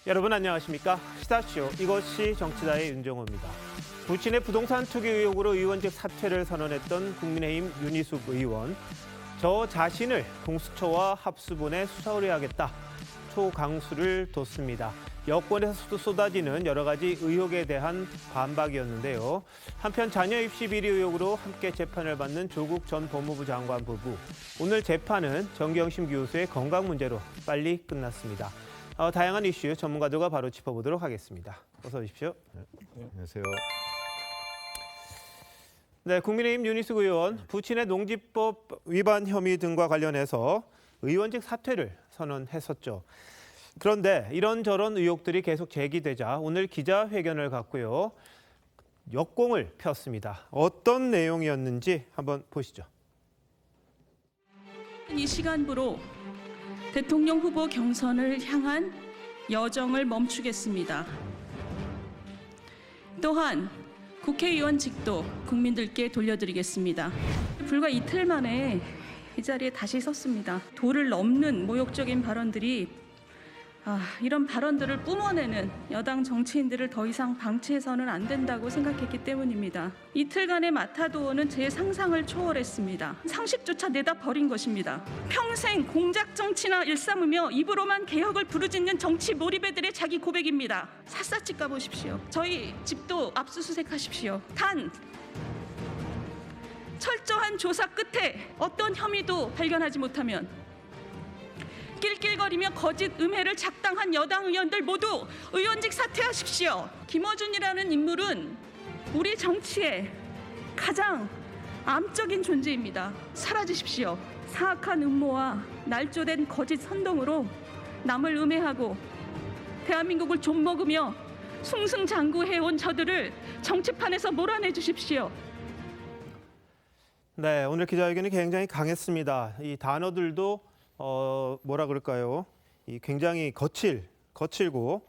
여러분 안녕하십니까? 시사쇼 이것이 정치다의 윤정호입니다. 부친의 부동산 투기 의혹으로 의원직 사퇴를 선언했던 국민의힘 윤희숙 의원. 저 자신을 공수처와 합수본에 수사 의뢰하겠다. 초강수를 뒀습니다. 여권에서도 쏟아지는 여러 가지 의혹에 대한 반박이었는데요. 한편 자녀 입시 비리 의혹으로 함께 재판을 받는 조국 전 법무부 장관 부부. 오늘 재판은 정경심 교수의 건강 문제로 빨리 끝났습니다. 다양한 이슈 전문가들과 바로 짚어보도록 하겠습니다. 어서 오십시오. 네, 안녕하세요. 네, 국민의힘 윤희숙 의원 부친의 농지법 위반 혐의 등과 관련해서 의원직 사퇴를 선언했었죠. 그런데 이런저런 의혹들이 계속 제기되자 오늘 기자회견을 갖고요. 역공을 폈습니다. 어떤 내용이었는지 한번 보시죠. 이 시간부로 대통령 후보 경선을 향한 여정을 멈추겠습니다. 또한 국회의원직도 국민들께 돌려드리겠습니다. 불과 이틀 만에 이 자리에 다시 섰습니다. 도를 넘는 모욕적인 발언들이 이런 발언들을 뿜어내는 여당 정치인들을 더 이상 방치해서는 안 된다고 생각했기 때문입니다. 이틀간의 마타도어는 제 상상을 초월했습니다. 상식조차 내다 버린 것입니다. 평생 공작 정치나 일삼으며 입으로만 개혁을 부르짖는 정치 몰입애들의 자기 고백입니다. 샅샅이 까보십시오. 저희 집도 압수수색하십시오. 단 철저한 조사 끝에 어떤 혐의도 발견하지 못하면 낄낄거리며 거짓 음해를 작당한 여당 의원들 모두 의원직 사퇴하십시오. 김어준이라는 인물은 우리 정치의 가장 암적인 존재입니다. 사라지십시오. 사악한 음모와 날조된 거짓 선동으로 남을 음해하고 대한민국을 좀먹으며 숭승장구해온 저들을 정치판에서 몰아내 주십시오. 네, 오늘 기자회견이 굉장히 강했습니다. 이 단어들도 뭐라 그럴까요? 이 굉장히 거칠고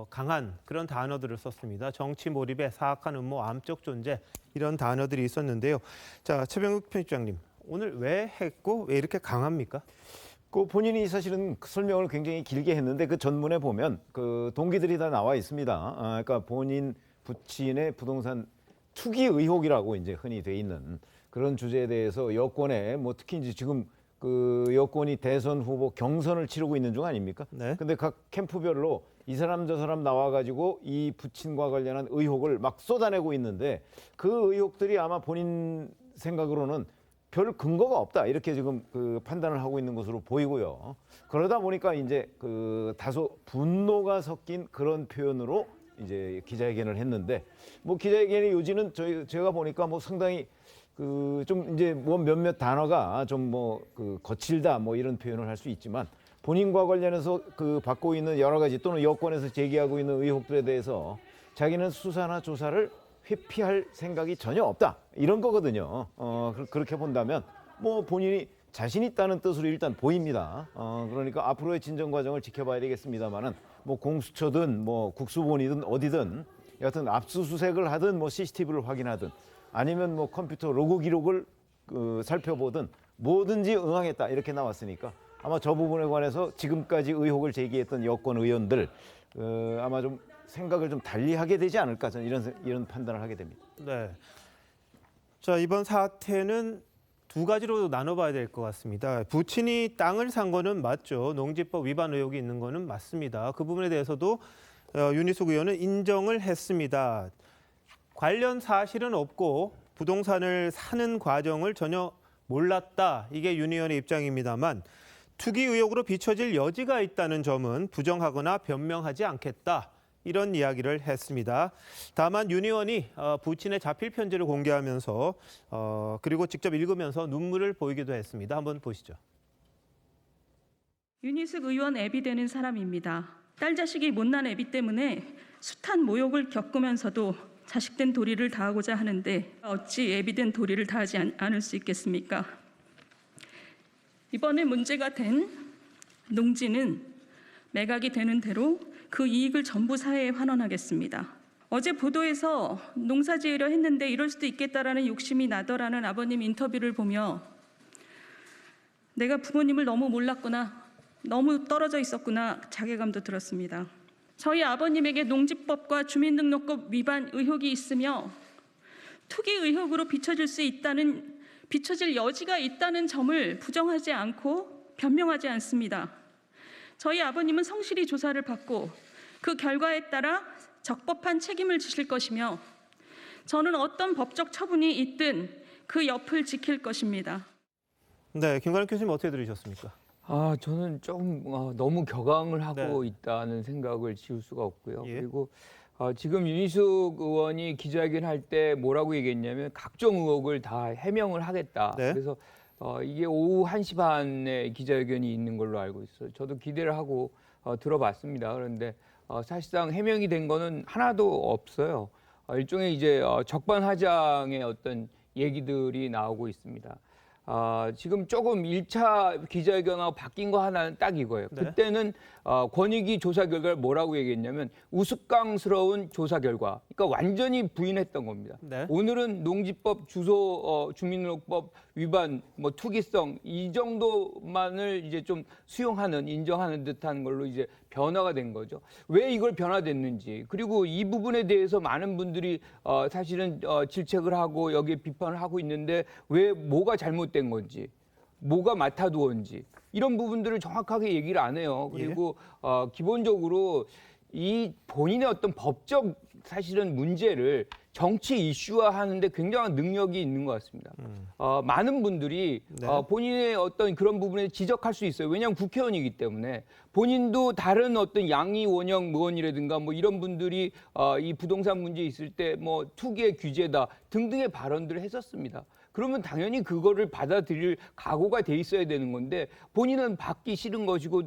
강한 그런 단어들을 썼습니다. 정치 몰입에 사악한 음모, 암적 존재 이런 단어들이 있었는데요. 자, 최병욱 편집장님, 오늘 왜 했고 왜 이렇게 강합니까? 그 본인이 사실은 설명을 굉장히 길게 했는데 그 전문에 보면 그 동기들이 다 나와 있습니다. 그러니까 본인 부친의 부동산 투기 의혹이라고 이제 흔히 돼 있는 그런 주제에 대해서 여권에 뭐 특히 이제 지금 그 여권이 대선 후보 경선을 치르고 있는 중 아닙니까? 네. 근데 각 캠프별로 이 사람 저 사람 나와가지고 이 부친과 관련한 의혹을 막 쏟아내고 있는데 그 의혹들이 아마 본인 생각으로는 별 근거가 없다 이렇게 지금 그 판단을 하고 있는 것으로 보이고요. 그러다 보니까 이제 그 다소 분노가 섞인 그런 표현으로 이제 기자회견을 했는데 뭐 기자회견의 요지는 제가 보니까 뭐 상당히 그 좀 이제 뭐 몇몇 단어가 좀 뭐 그 거칠다 뭐 이런 표현을 할 수 있지만 본인과 관련해서 그 받고 있는 여러 가지 또는 여권에서 제기하고 있는 의혹들에 대해서 자기는 수사나 조사를 회피할 생각이 전혀 없다 이런 거거든요. 그렇게 본다면 뭐 본인이 자신 있다는 뜻으로 일단 보입니다. 그러니까 앞으로의 진전 과정을 지켜봐야 되겠습니다만은 뭐 공수처든 뭐 국수본이든 어디든 여하튼 압수수색을 하든 뭐 CCTV를 확인하든 아니면 뭐 컴퓨터 로그 기록을 살펴보든 뭐든지 응하겠다 이렇게 나왔으니까 아마 저 부분에 관해서 지금까지 의혹을 제기했던 여권 의원들 아마 좀 생각을 좀 달리하게 되지 않을까 저는 이런 판단을 하게 됩니다. 네. 자, 이번 사태는 두 가지로 나눠봐야 될 것 같습니다. 부친이 땅을 산 거는 맞죠. 농지법 위반 의혹이 있는 거는 맞습니다. 그 부분에 대해서도 윤희숙 의원은 인정을 했습니다. 관련 사실은 없고 부동산을 사는 과정을 전혀 몰랐다. 이게 윤 의원의 입장입니다만 투기 의혹으로 비춰질 여지가 있다는 점은 부정하거나 변명하지 않겠다. 이런 이야기를 했습니다. 다만 윤 의원이 부친의 자필 편지를 공개하면서 그리고 직접 읽으면서 눈물을 보이기도 했습니다. 한번 보시죠. 윤희숙 의원 애비 되는 사람입니다. 딸 자식이 못난 애비 때문에 숱한 모욕을 겪으면서도 자식된 도리를 다하고자 하는데 어찌 애비된 도리를 다하지 않을 수 있겠습니까? 이번에 문제가 된 농지는 매각이 되는 대로 그 이익을 전부 사회에 환원하겠습니다. 어제 보도에서 농사 지으려 했는데 이럴 수도 있겠다라는 욕심이 나더라는 아버님 인터뷰를 보며 내가 부모님을 너무 몰랐구나, 너무 떨어져 있었구나 자괴감도 들었습니다. 저희 아버님에게 농지법과 주민등록법 위반 의혹이 있으며 투기 의혹으로 비춰질 여지가 있다는 점을 부정하지 않고 변명하지 않습니다. 저희 아버님은 성실히 조사를 받고 그 결과에 따라 적법한 책임을 지실 것이며 저는 어떤 법적 처분이 있든 그 옆을 지킬 것입니다. 네, 김관익 교수님 어떻게 들으셨습니까? 저는 좀 너무 격앙을 하고 있다는 생각을 지울 수가 없고요. 예. 그리고 지금 윤희숙 의원이 기자회견할 때 뭐라고 얘기했냐면 각종 의혹을 다 해명을 하겠다. 네. 그래서 이게 오후 1시 반에 기자회견이 있는 걸로 알고 있어요. 저도 기대를 하고 들어봤습니다. 그런데 사실상 해명이 된 거는 하나도 없어요. 일종의 이제 적반하장의 어떤 얘기들이 나오고 있습니다. 지금 조금 1차 기자회견하고 바뀐 거 하나는 딱 이거예요. 네. 그때는 권익위 조사 결과를 뭐라고 얘기했냐면 우스꽝스러운 조사 결과. 그러니까 완전히 부인했던 겁니다. 네. 오늘은 농지법 주민등록법 위반, 뭐 투기성 이 정도만을 이제 좀 수용하는 인정하는 듯한 걸로 이제 변화가 된 거죠. 왜 이걸 변화됐는지 그리고 이 부분에 대해서 많은 분들이 사실은 질책을 하고 여기에 비판을 하고 있는데 왜 뭐가 잘못된 건지 뭐가 맡아두었는지 이런 부분들을 정확하게 얘기를 안 해요. 그리고 기본적으로 이 본인의 어떤 법적 사실은 문제를 정치 이슈화하는데 굉장한 능력이 있는 것 같습니다. 많은 분들이 네. 본인의 어떤 그런 부분에 지적할 수 있어요. 왜냐하면 국회의원이기 때문에 본인도 다른 어떤 양희 원영 의원이라든가 뭐 이런 분들이 이 부동산 문제 있을 때 뭐 투기의 규제다 등등의 발언들을 했었습니다. 그러면 당연히 그거를 받아들일 각오가 돼 있어야 되는 건데 본인은 받기 싫은 것이고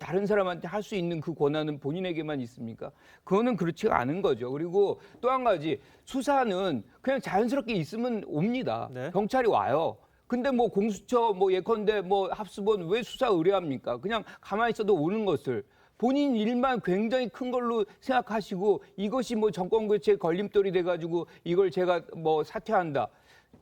다른 사람한테 할 수 있는 그 권한은 본인에게만 있습니까? 그거는 그렇지가 않은 거죠. 그리고 또 한 가지 수사는 그냥 자연스럽게 있으면 옵니다. 네. 경찰이 와요. 근데 뭐 공수처 뭐 예컨대 뭐 합수본 왜 수사 의뢰합니까? 그냥 가만히 있어도 오는 것을 본인 일만 굉장히 큰 걸로 생각하시고 이것이 뭐 정권 교체에 걸림돌이 돼가지고 이걸 제가 뭐 사퇴한다.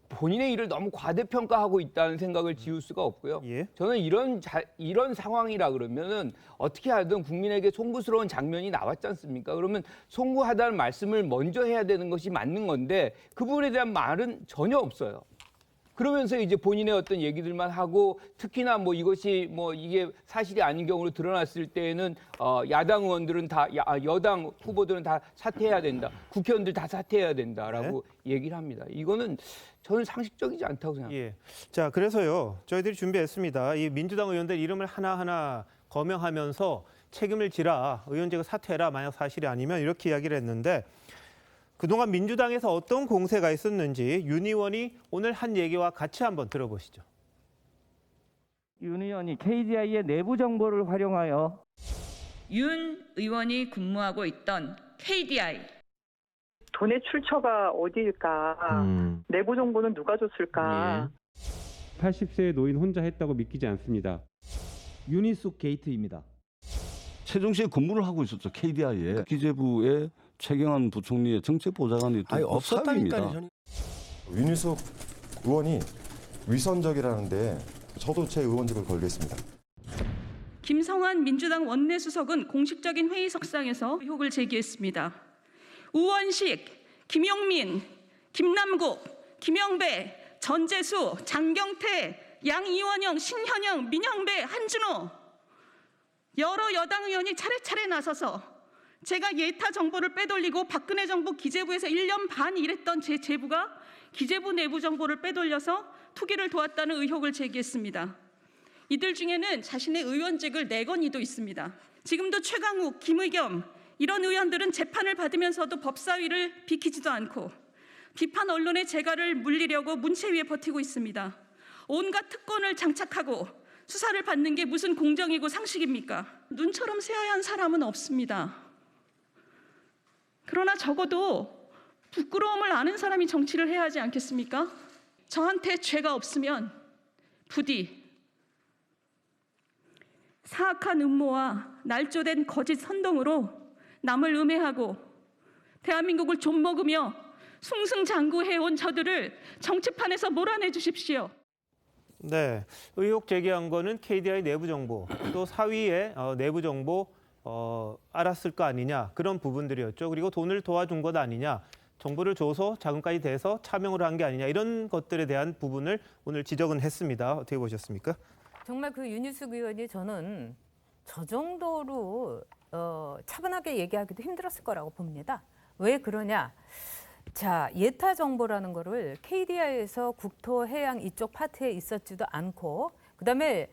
본인의 일을 너무 과대평가하고 있다는 생각을 지울 수가 없고요. 예. 저는 이런 상황이라 그러면은 어떻게 하든 국민에게 송구스러운 장면이 나왔지 않습니까? 그러면 송구하다는 말씀을 먼저 해야 되는 것이 맞는 건데 그 부분에 대한 말은 전혀 없어요. 그러면서 이제 본인의 어떤 얘기들만 하고 특히나 뭐 이것이 뭐 이게 사실이 아닌 경우로 드러났을 때에는 야당 의원들은 다 여당 후보들은 다 사퇴해야 된다. 국회의원들 다 사퇴해야 된다라고 얘기를 합니다. 이거는 저는 상식적이지 않다고 생각합니다. 예. 자, 그래서요. 저희들이 준비했습니다. 이 민주당 의원들 이름을 하나하나 거명하면서 책임을 지라, 의원직을 사퇴해라, 만약 사실이 아니면 이렇게 이야기를 했는데 그동안 민주당에서 어떤 공세가 있었는지 윤 의원이 오늘 한 얘기와 같이 한번 들어보시죠. 윤 의원이 KDI의 내부 정보를 활용하여 윤 의원이 근무하고 있던 KDI 돈의 출처가 어디일까? 내부 정보는 누가 줬을까? 80세 노인 혼자 했다고 믿기지 않습니다. 유니숙 게이트입니다. 최종시에 근무를 하고 있었죠. KDI에 기재부에 최경환 부총리의 정책보좌관이 또 없었다니까요. 윤희숙 의원이 위선적이라는데 저도 제 의원직을 걸겠습니다. 김성환 민주당 원내수석은 공식적인 회의석상에서 의혹을 제기했습니다. 우원식, 김용민, 김남국, 김영배, 전재수, 장경태, 양이원영, 신현영, 민영배, 한준호 여러 여당 의원이 차례차례 나서서 제가 예타 정보를 빼돌리고 박근혜 정부 기재부에서 1년 반 일했던 제 제부가 기재부 내부 정보를 빼돌려서 투기를 도왔다는 의혹을 제기했습니다. 이들 중에는 자신의 의원직을 내건이도 있습니다. 지금도 최강욱, 김의겸 이런 의원들은 재판을 받으면서도 법사위를 비키지도 않고 비판 언론의 재갈을 물리려고 문체위에 버티고 있습니다. 온갖 특권을 장착하고 수사를 받는 게 무슨 공정이고 상식입니까? 눈처럼 새하얀 사람은 없습니다. 그러나 적어도 부끄러움을 아는 사람이 정치를 해야 하지 않겠습니까? 저한테 죄가 없으면 부디 사악한 음모와 날조된 거짓 선동으로 남을 음해하고 대한민국을 좀먹으며 숭승장구해온 저들을 정치판에서 몰아내 주십시오. 네, 의혹 제기한 거는 KDI 내부 정보, 또 사위의 내부 정보 알았을 거 아니냐 그런 부분들이었죠. 그리고 돈을 도와준 것 아니냐. 정보를 줘서 자금까지 대서 차명으로 한 게 아니냐 이런 것들에 대한 부분을 오늘 지적은 했습니다. 어떻게 보셨습니까? 정말 그 윤희숙 의원이 저는 저 정도로 차분하게 얘기하기도 힘들었을 거라고 봅니다. 왜 그러냐? 자, 예타 정보라는 거를 KDI에서 국토해양 이쪽 파트에 있었지도 않고 그다음에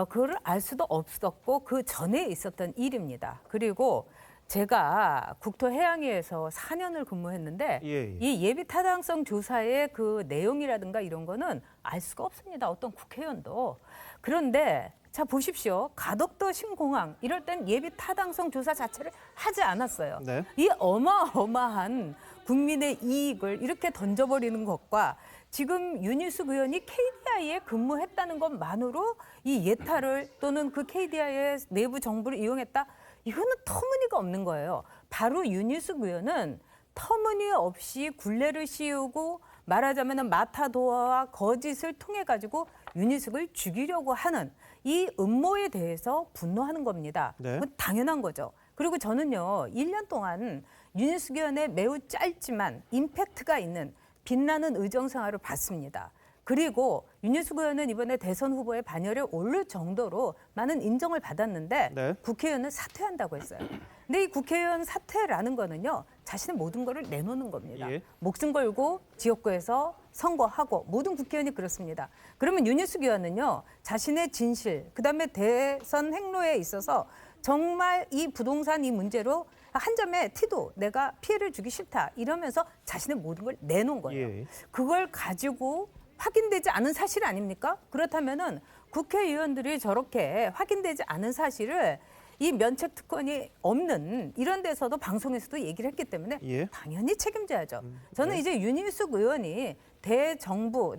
그걸 알 수도 없었고 그 전에 있었던 일입니다. 그리고 제가 국토해양위에서 4년을 근무했는데 이 예비 타당성 조사의 그 내용이라든가 이런 거는 알 수가 없습니다. 어떤 국회의원도. 그런데 자 보십시오. 가덕도 신공항 이럴 땐 예비 타당성 조사 자체를 하지 않았어요. 네. 이 어마어마한 국민의 이익을 이렇게 던져버리는 것과 지금 윤희숙 의원이 KDI에 근무했다는 것만으로 이 예타를 또는 그 KDI의 내부 정보를 이용했다. 이거는 터무니가 없는 거예요. 바로 윤희숙 의원은 터무니없이 굴레를 씌우고 말하자면 마타도어와 거짓을 통해 가지고 윤희숙을 죽이려고 하는 이 음모에 대해서 분노하는 겁니다. 네. 그건 당연한 거죠. 그리고 저는요, 1년 동안 윤희숙 의원의 매우 짧지만 임팩트가 있는 빛나는 의정 생활을 봤습니다. 그리고 윤희숙 의원은 이번에 대선 후보의 반열에 오를 정도로 많은 인정을 받았는데 네. 국회의원은 사퇴한다고 했어요. 근데 이 국회의원 사퇴라는 거는요, 자신의 모든 거를 내놓는 겁니다. 예. 목숨 걸고 지역구에서 선거하고 모든 국회의원이 그렇습니다. 그러면 윤희숙 의원은요, 자신의 진실, 그다음에 대선 행로에 있어서 정말 이 부동산 이 문제로 한 점의 티도 내가 피해를 주기 싫다 이러면서 자신의 모든 걸 내놓은 거예요. 예. 그걸 가지고 확인되지 않은 사실 아닙니까? 그렇다면은 국회의원들이 저렇게 확인되지 않은 사실을 이 면책 특권이 없는 이런 데서도 방송에서도 얘기를 했기 때문에 예. 당연히 책임져야죠. 저는 이제 윤희숙 의원이 대정부,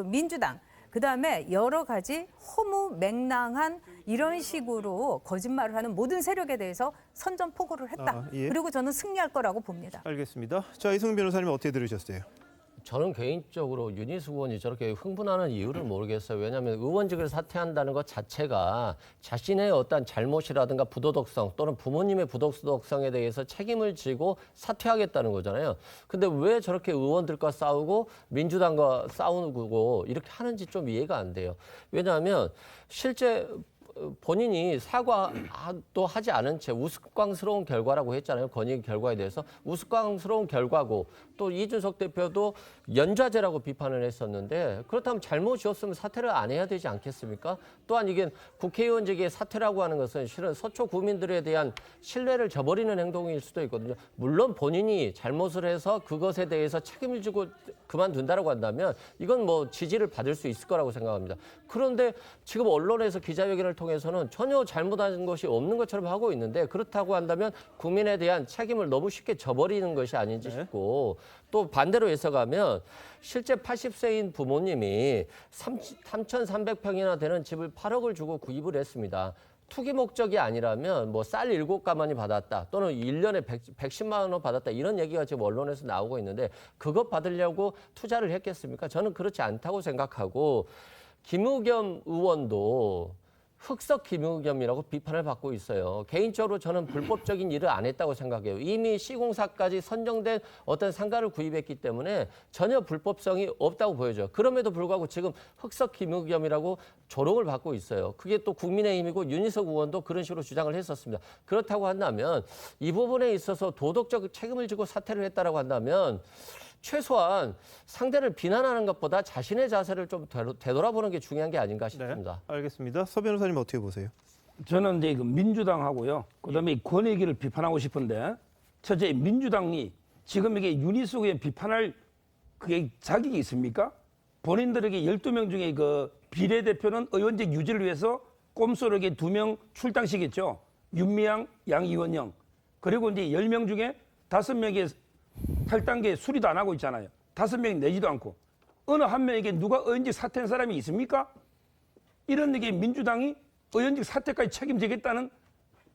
민주당 그다음에 여러 가지 허무맹랑한 이런 식으로 거짓말을 하는 모든 세력에 대해서 선전포고를 했다. 예. 그리고 저는 승리할 거라고 봅니다. 알겠습니다. 자, 이승훈 변호사님 어떻게 들으셨어요? 저는 개인적으로 윤희숙 의원이 저렇게 흥분하는 이유를 모르겠어요. 왜냐하면 의원직을 사퇴한다는 것 자체가 자신의 어떤 잘못이라든가 부도덕성 또는 부모님의 부도덕성에 대해서 책임을 지고 사퇴하겠다는 거잖아요. 근데 왜 저렇게 의원들과 싸우고 민주당과 싸우고 이렇게 하는지 좀 이해가 안 돼요. 왜냐하면 실제 본인이 사과도 하지 않은 채 우스꽝스러운 결과라고 했잖아요. 건의 결과에 대해서 우스꽝스러운 결과고 또 이준석 대표도 연좌제라고 비판을 했었는데 그렇다면 잘못이었으면 사퇴를 안 해야 되지 않겠습니까? 또한 이게 국회의원직의 사퇴라고 하는 것은 실은 서초 구민들에 대한 신뢰를 저버리는 행동일 수도 있거든요. 물론 본인이 잘못을 해서 그것에 대해서 책임을 지고 그만둔다라고 한다면 이건 뭐 지지를 받을 수 있을 거라고 생각합니다. 그런데 지금 언론에서 기자회견을 통해서는 전혀 잘못한 것이 없는 것처럼 하고 있는데 그렇다고 한다면 국민에 대한 책임을 너무 쉽게 저버리는 것이 아닌지 싶고 또 반대로 해석하면 실제 80세인 부모님이 3,300평이나 되는 집을 8억을 주고 구입을 했습니다. 투기 목적이 아니라면 뭐 쌀 7가마니 받았다 또는 1년에 110만 원 받았다 이런 얘기가 지금 언론에서 나오고 있는데 그것 받으려고 투자를 했겠습니까? 저는 그렇지 않다고 생각하고 김의겸 의원도 흑석 김의겸이라고 비판을 받고 있어요. 개인적으로 저는 불법적인 일을 안 했다고 생각해요. 이미 시공사까지 선정된 어떤 상가를 구입했기 때문에 전혀 불법성이 없다고 보여져요. 그럼에도 불구하고 지금 흑석 김의겸이라고 조롱을 받고 있어요. 그게 또 국민의힘이고 윤희석 의원도 그런 식으로 주장을 했었습니다. 그렇다고 한다면 이 부분에 있어서 도덕적 책임을 지고 사퇴를 했다라고 한다면 최소한 상대를 비난하는 것보다 자신의 자세를 좀 되돌아보는 게 중요한 게 아닌가 싶습니다. 네, 알겠습니다. 서 변호사님 어떻게 보세요? 저는 이제 그 민주당하고요. 그다음에 이 권익위를 비판하고 싶은데 첫째 민주당이 지금 이게 윤희숙 의원 비판할 그게 자격이 있습니까? 본인들에게 12명 중에 그 비례대표는 의원직 유지를 위해서 꼼수르게 2명 출당시켰죠. 윤미향, 양이원영. 그리고 이제 10명 중에 5명이 탈당계 수리도 안 하고 있잖아요. 5명이 내지도 않고. 어느 한 명에게 누가 의원직 사퇴한 사람이 있습니까? 이런 얘기 민주당이 의원직 사퇴까지 책임지겠다는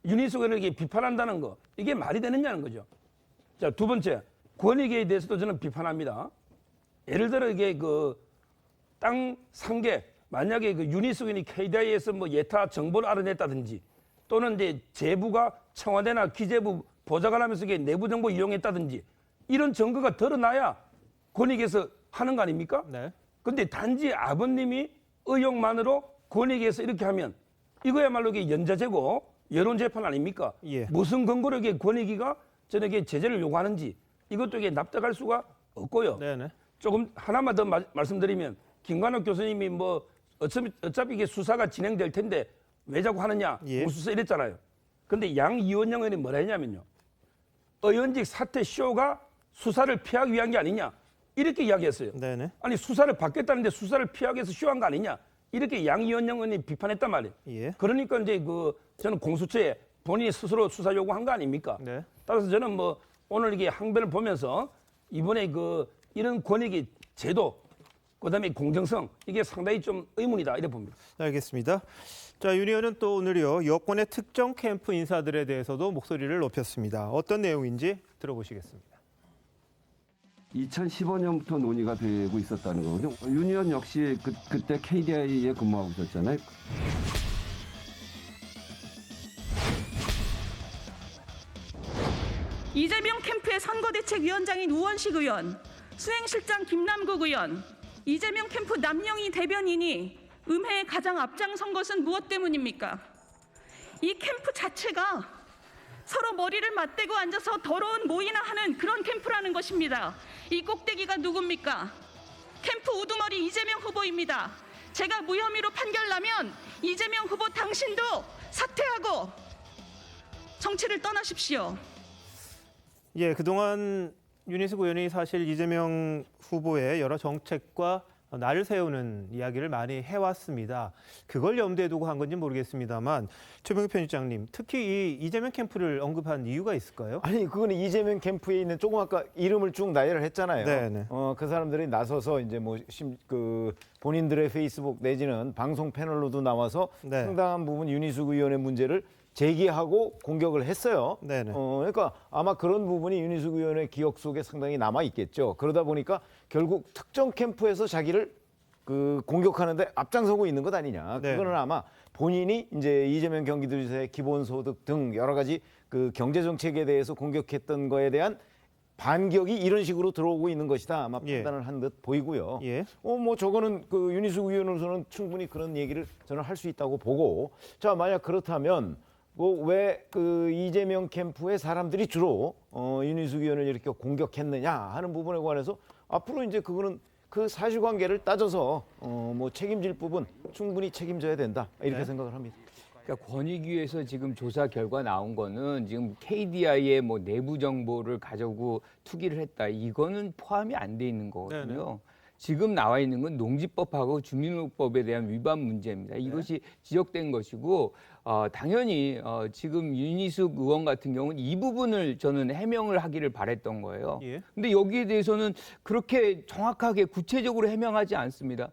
윤희숙 의원에게 비판한다는 거. 이게 말이 되느냐는 거죠. 자, 두 번째. 권익위에 대해서도 저는 비판합니다. 예를 들어 이게 그 땅 상계 만약에 그 윤희숙 의원이 KDI에서 뭐 예타 정보를 알아냈다든지 또는 이제 재부가 청와대나 기재부 보좌관하면서 내부 정보 이용했다든지 이런 증거가 드러나야 권익위에서 하는 거 아닙니까? 네. 근데 단지 아버님이 의혹만으로 권익위에서 이렇게 하면 이거야말로 이게 연좌제고 여론 재판 아닙니까? 예. 무슨 근거로 이게 권익위가 저에게 제재를 요구하는지 이것도 이게 납득할 수가 없고요. 네네. 조금 하나만 더 말씀드리면 김관옥 교수님이 뭐 어차피 이게 수사가 진행될 텐데 왜 자꾸 하느냐 예. 공수처 이랬잖아요. 근데 양이원영 의원이 뭐라 했냐면요. 의원직 사퇴 쇼가 수사를 피하기 위한 게 아니냐 이렇게 이야기했어요. 네네. 아니 수사를 받겠다는데 수사를 피하기 위해서 쇼한 거 아니냐 이렇게 양이원영 의원이 비판했단 말이에요. 예. 그러니까 이제 저는 공수처에 본인이 스스로 수사 요구한 거 아닙니까? 네. 따라서 저는 뭐 오늘 이게 항변을 보면서 이번에 이런 권익위 제도 그다음에 공정성 이게 상당히 좀 의문이다 이렇게 봅니다. 알겠습니다. 자, 윤 의원은 또 오늘요 여권의 특정 캠프 인사들에 대해서도 목소리를 높였습니다. 어떤 내용인지 들어보시겠습니다. 2015년부터 논의가 되고 있었다는 거거든요. 윤 의원 역시 그때 KDI에 근무하고 있었잖아요. 이재명 캠프의 선거대책위원장인 우원식 의원, 수행실장 김남국 의원, 이재명 캠프 남영희 대변인이 음해에 가장 앞장선 것은 무엇 때문입니까? 이 캠프 자체가 서로 머리를 맞대고 앉아서 더러운 모이나 하는 그런 캠프라는 것입니다. 이 꼭대기가 누굽니까? 캠프 우두머리 이재명 후보입니다. 제가 무혐의로 판결나면 이재명 후보 당신도 사퇴하고 정치를 떠나십시오. 예, 그동안 윤희숙 의원이 사실 이재명 후보의 여러 정책과 날을 세우는 이야기를 많이 해왔습니다. 그걸 염두에 두고 한 건지 모르겠습니다만 최병규 편집장님, 특히 이 이재명 캠프를 언급한 이유가 있을까요? 아니 그거는 이재명 캠프에 있는 조금 아까 이름을 쭉 나열을 했잖아요. 네네. 그 사람들이 나서서 이제 본인들의 페이스북 내지는 방송 패널로도 나와서 네. 상당한 부분 윤희숙 의원의 문제를 제기하고 공격을 했어요. 네네. 그러니까 아마 그런 부분이 윤희숙 의원의 기억 속에 상당히 남아 있겠죠. 그러다 보니까 결국 특정 캠프에서 자기를 공격하는데 앞장서고 있는 것 아니냐. 네. 그거는 아마 본인이 이제 이재명 경기도지사의 기본소득 등 여러 가지 경제 정책에 대해서 공격했던 거에 대한 반격이 이런 식으로 들어오고 있는 것이다. 아마 판단을 한 듯 보이고요. 예. 저거는 윤희숙 의원으로서는 충분히 그런 얘기를 저는 할 수 있다고 보고. 자, 만약 그렇다면 왜 이재명 캠프의 사람들이 주로 윤희숙 의원을 이렇게 공격했느냐 하는 부분에 관해서 앞으로 이제 그거는 그 사실관계를 따져서 책임질 부분 충분히 책임져야 된다 이렇게 네. 생각을 합니다. 그러니까 권익위에서 지금 조사 결과 나온 거는 지금 KDI의 내부 정보를 가지고 투기를 했다. 이거는 포함이 안 돼 있는 거거든요. 네네. 지금 나와 있는 건 농지법하고 주민등록법에 대한 위반 문제입니다. 이것이 지적된 것이고 당연히 지금 윤희숙 의원 같은 경우는 이 부분을 저는 해명을 하기를 바랬던 거예요. 예. 근데 여기에 대해서는 그렇게 정확하게 구체적으로 해명하지 않습니다.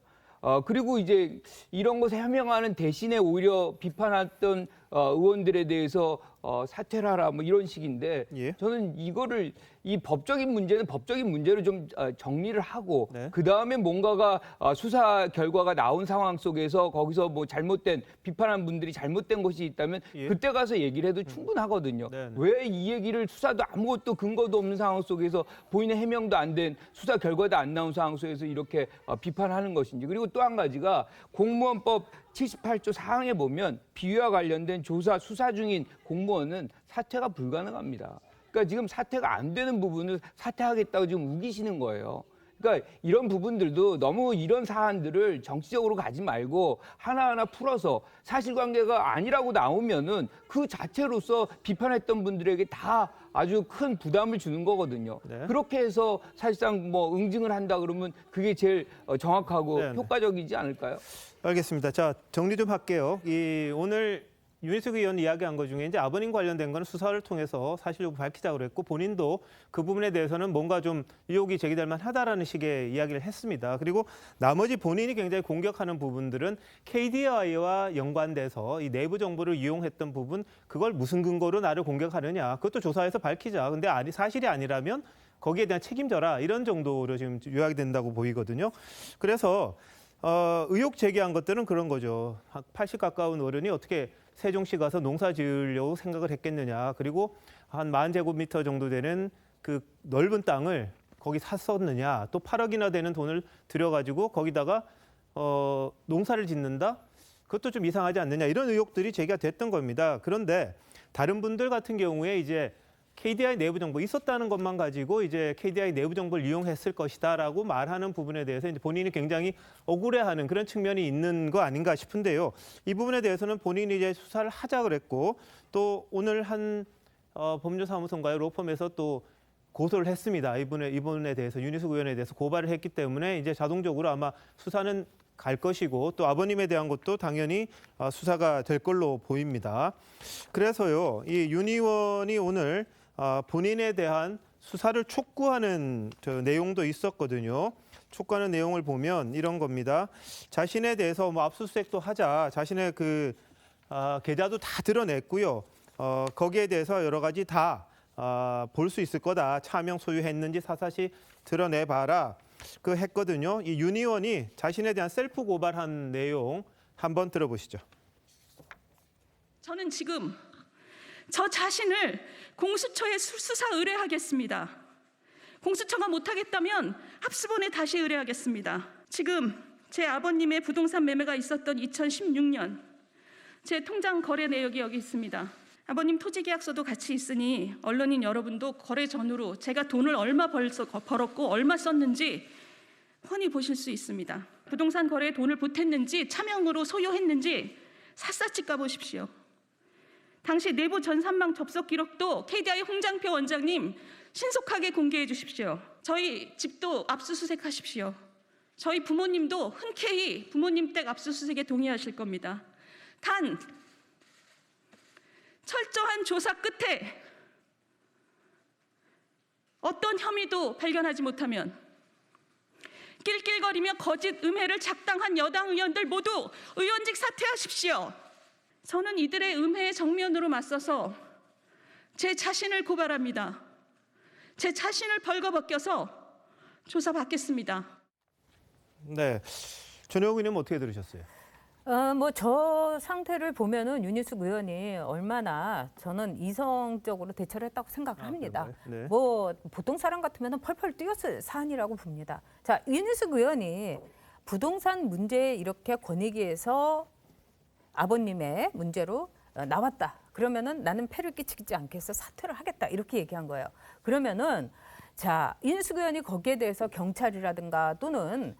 그리고 이제 이런 것을 해명하는 대신에 오히려 비판했던 의원들에 대해서 사퇴를 하라 이런 식인데 예. 저는 이거를 이 법적인 문제는 법적인 문제로 좀 정리를 하고 네. 그다음에 뭔가가 수사 결과가 나온 상황 속에서 거기서 잘못된 비판한 분들이 잘못된 것이 있다면 예. 그때 가서 얘기를 해도 충분하거든요. 네네. 왜 이 얘기를 수사도 아무것도 근거도 없는 상황 속에서 본인의 해명도 안 된 수사 결과도 안 나온 상황 속에서 이렇게 비판하는 것인지. 그리고 또 한 가지가 공무원법 78조 4항에 보면 비위와 관련된 조사 수사 중인 공무원은 사퇴가 불가능합니다. 그러니까 지금 사퇴가 안 되는 부분을 사퇴하겠다고 지금 우기시는 거예요. 그러니까 이런 부분들도 너무 이런 사안들을 정치적으로 가지 말고 하나하나 풀어서 사실관계가 아니라고 나오면은 그 자체로서 비판했던 분들에게 다 아주 큰 부담을 주는 거거든요. 네. 그렇게 해서 사실상 응징을 한다 그러면 그게 제일 정확하고 네네. 효과적이지 않을까요? 알겠습니다. 자, 정리 좀 할게요. 오늘 윤희숙 의원 이야기한 것 중에 이제 아버님 관련된 거는 수사를 통해서 사실 여부 밝히자고 그랬고 본인도 그 부분에 대해서는 뭔가 좀 의혹이 제기될 만하다라는 식의 이야기를 했습니다. 그리고 나머지 본인이 굉장히 공격하는 부분들은 KDI와 연관돼서 이 내부 정보를 이용했던 부분 그걸 무슨 근거로 나를 공격하느냐 그것도 조사해서 밝히자. 근데 사실이 아니라면 거기에 대한 책임져라 이런 정도로 지금 요약이 된다고 보이거든요. 그래서 의혹 제기한 것들은 그런 거죠. 80 가까운 어른이 어떻게 세종시 가서 농사 지으려고 생각을 했겠느냐. 그리고 한 10,000제곱미터 정도 되는 그 넓은 땅을 거기 샀었느냐. 또 8억이나 되는 돈을 들여가지고 거기다가 농사를 짓는다? 그것도 좀 이상하지 않느냐. 이런 의혹들이 제기가 됐던 겁니다. 그런데 다른 분들 같은 경우에 이제 KDI 내부 정보 있었다는 것만 가지고 이제 KDI 내부 정보를 이용했을 것이다라고 말하는 부분에 대해서 이제 본인이 굉장히 억울해하는 그런 측면이 있는 거 아닌가 싶은데요. 이 부분에 대해서는 본인이 이제 수사를 하자 그랬고 또 오늘 한 법률사무소인가요? 로펌에서 또 고소를 했습니다. 이분에 대해서 윤희숙 의원에 대해서 고발을 했기 때문에 이제 자동적으로 아마 수사는 갈 것이고 또 아버님에 대한 것도 당연히 수사가 될 걸로 보입니다. 그래서요, 이 윤 의원이 오늘 본인에 대한 수사를 촉구하는 내용도 있었거든요. 촉구하는 내용을 보면 이런 겁니다. 자신에 대해서 뭐 압수수색도 하자, 자신의 그 계좌도 다 드러냈고요. 거기에 대해서 여러 가지 다 볼 수 있을 거다. 차명 소유했는지 사사시 드러내봐라. 그 했거든요. 이 윤 의원이 자신에 대한 셀프 고발한 내용 한번 들어보시죠. 저는 지금 저 자신을 공수처에 수사 의뢰하겠습니다. 공수처가 못하겠다면 합수본에 다시 의뢰하겠습니다. 지금 제 아버님의 부동산 매매가 있었던 2016년 제 통장 거래 내역이 여기 있습니다. 아버님 토지계약서도 같이 있으니 언론인 여러분도 거래 전후로 제가 돈을 얼마 벌었고 얼마 썼는지 훤히 보실 수 있습니다. 부동산 거래에 돈을 보탰는지 차명으로 소유했는지 샅샅이 까보십시오. 당시 내부 전산망 접속 기록도 KDI 홍장표 원장님 신속하게 공개해 주십시오. 저희 집도 압수수색하십시오. 저희 부모님도 흔쾌히 부모님 댁 압수수색에 동의하실 겁니다. 단 철저한 조사 끝에 어떤 혐의도 발견하지 못하면 낄낄거리며 거짓 음해를 작당한 여당 의원들 모두 의원직 사퇴하십시오. 저는 이들의 음해에 정면으로 맞서서 제 자신을 고발합니다. 제 자신을 벌거벗겨서 조사받겠습니다. 네, 전혜옥 의원님 어떻게 들으셨어요? 뭐 저 상태를 보면은 윤희숙 의원이 얼마나 저는 이성적으로 대처를 했다고 생각을 합니다. 네. 뭐 보통 사람 같으면 펄펄 뛰었을 사안이라고 봅니다. 자, 윤희숙 의원이 부동산 문제에 이렇게 권익위에서 아버님의 문제로 나왔다. 그러면은 나는 폐를 끼치지 않겠어 사퇴를 하겠다 이렇게 얘기한 거예요. 그러면은 자, 윤희숙 의원이 거기에 대해서 경찰이라든가 또는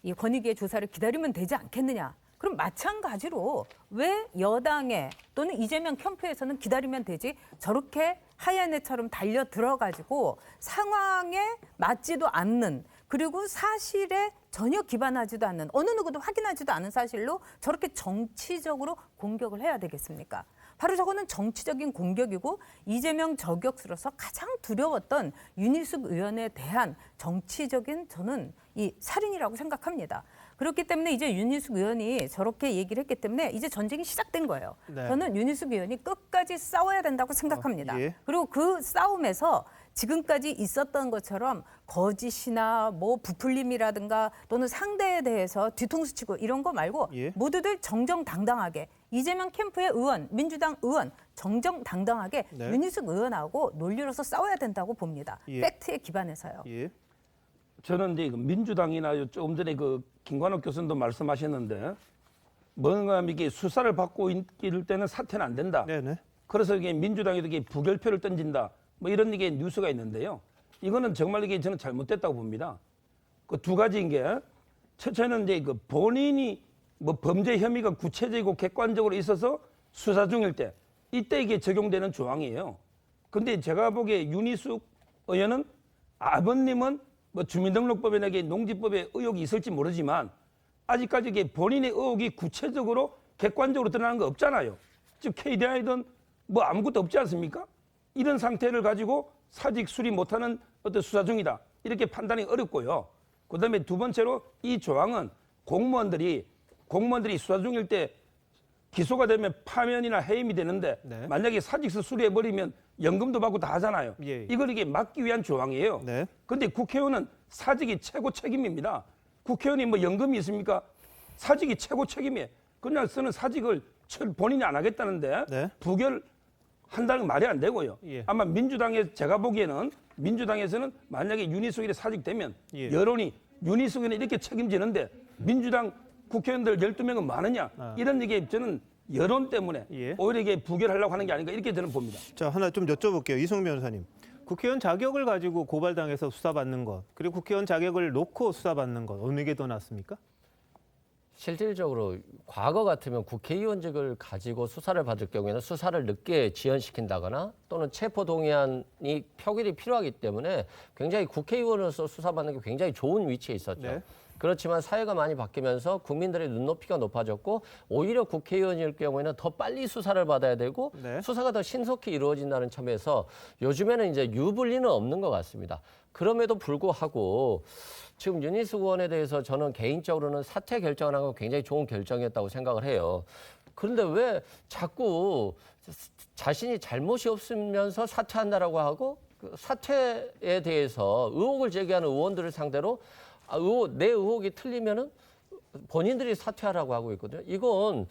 이 권익위의 조사를 기다리면 되지 않겠느냐. 그럼 마찬가지로 왜 여당에 또는 이재명 캠프에서는 기다리면 되지 저렇게 하얀 애처럼 달려 들어가지고 상황에 맞지도 않는 그리고 사실에 전혀 기반하지도 않는 어느 누구도 확인하지도 않은 사실로 저렇게 정치적으로 공격을 해야 되겠습니까? 바로 저거는 정치적인 공격이고 이재명 저격수로서 가장 두려웠던 윤희숙 의원에 대한 정치적인 저는 이 살인이라고 생각합니다. 그렇기 때문에 이제 윤희숙 의원이 저렇게 얘기를 했기 때문에 이제 전쟁이 시작된 거예요. 네. 저는 윤희숙 의원이 끝까지 싸워야 된다고 생각합니다. 예. 그리고 그 싸움에서 지금까지 있었던 것처럼 거짓이나 뭐 부풀림이라든가 또는 상대에 대해서 뒤통수 치고 이런 거 말고 예. 모두들 정정당당하게 이재명 캠프의 의원, 민주당 의원 정정당당하게 네. 윤희숙 의원하고 논리로서 싸워야 된다고 봅니다. 예. 팩트에 기반해서요. 예. 저는 이제 민주당이나 조금 전에 그 김관옥 교수님도 말씀하셨는데 뭔가 이게 수사를 받고 있을 때는 사퇴는 안 된다. 네네. 그래서 이게 민주당에도 이게 부결표를 던진다. 뭐 이런 이게 뉴스가 있는데요. 이거는 정말 이게 저는 잘못됐다고 봅니다. 그 두 가지인 게 첫째는 이제 그 본인이 뭐 범죄 혐의가 구체적이고 객관적으로 있어서 수사 중일 때 이때 이게 적용되는 조항이에요. 근데 제가 보기에 윤희숙 의원은 아버님은 뭐 주민등록법이나 농지법에 의혹이 있을지 모르지만 아직까지 이게 본인의 의혹이 구체적으로 객관적으로 드러나는 거 없잖아요. 즉 KDI든 뭐 아무것도 없지 않습니까? 이런 상태를 가지고 사직 수립 못하는 어떤 수사 중이다. 이렇게 판단이 어렵고요. 그다음에 두 번째로 이 조항은 공무원들이 수사 중일 때 기소가 되면 파면이나 해임이 되는데 네. 만약에 사직서 수리해버리면 연금도 받고 다 하잖아요. 예. 이걸 이게 막기 위한 조항이에요. 네. 근데 국회의원은 사직이 최고 책임입니다. 국회의원이 뭐 연금이 있습니까? 사직이 최고 책임이에요. 그냥 쓰는 사직을 본인이 안 하겠다는데 네. 부결한다는 건 말이 안 되고요. 예. 아마 민주당에 제가 보기에는 민주당에서는 만약에 윤희숙이 사직되면 예. 여론이 윤희숙이는 이렇게 책임지는데 민주당 국회의원들 12명은 많으냐 이런 얘기에 저는 여론 때문에 예. 오히려 이게 부결하려고 하는 게 아닌가 이렇게 저는 봅니다. 자, 하나 좀 여쭤볼게요. 이승훈 변호사님. 국회의원 자격을 가지고 고발당해서 수사받는 것, 그리고 국회의원 자격을 놓고 수사받는 것, 어느 게 더 낫습니까? 실질적으로 과거 같으면 국회의원직을 가지고 수사를 받을 경우에는 수사를 늦게 지연시킨다거나 또는 체포동의안이 표결이 필요하기 때문에 굉장히 국회의원으로서 수사받는 게 굉장히 좋은 위치에 있었죠. 네. 그렇지만 사회가 많이 바뀌면서 국민들의 눈높이가 높아졌고 오히려 국회의원일 경우에는 더 빨리 수사를 받아야 되고 네. 수사가 더 신속히 이루어진다는 점에서 요즘에는 이제 유불리는 없는 것 같습니다. 그럼에도 불구하고 지금 윤희숙 의원에 대해서 저는 개인적으로는 사퇴 결정을 한 건 굉장히 좋은 결정이었다고 생각을 해요. 그런데 왜 자꾸 자신이 잘못이 없으면서 사퇴한다라고 하고 그 사퇴에 대해서 의혹을 제기하는 의원들을 상대로 내 의혹이 틀리면은 본인들이 사퇴하라고 하고 있거든요. 이건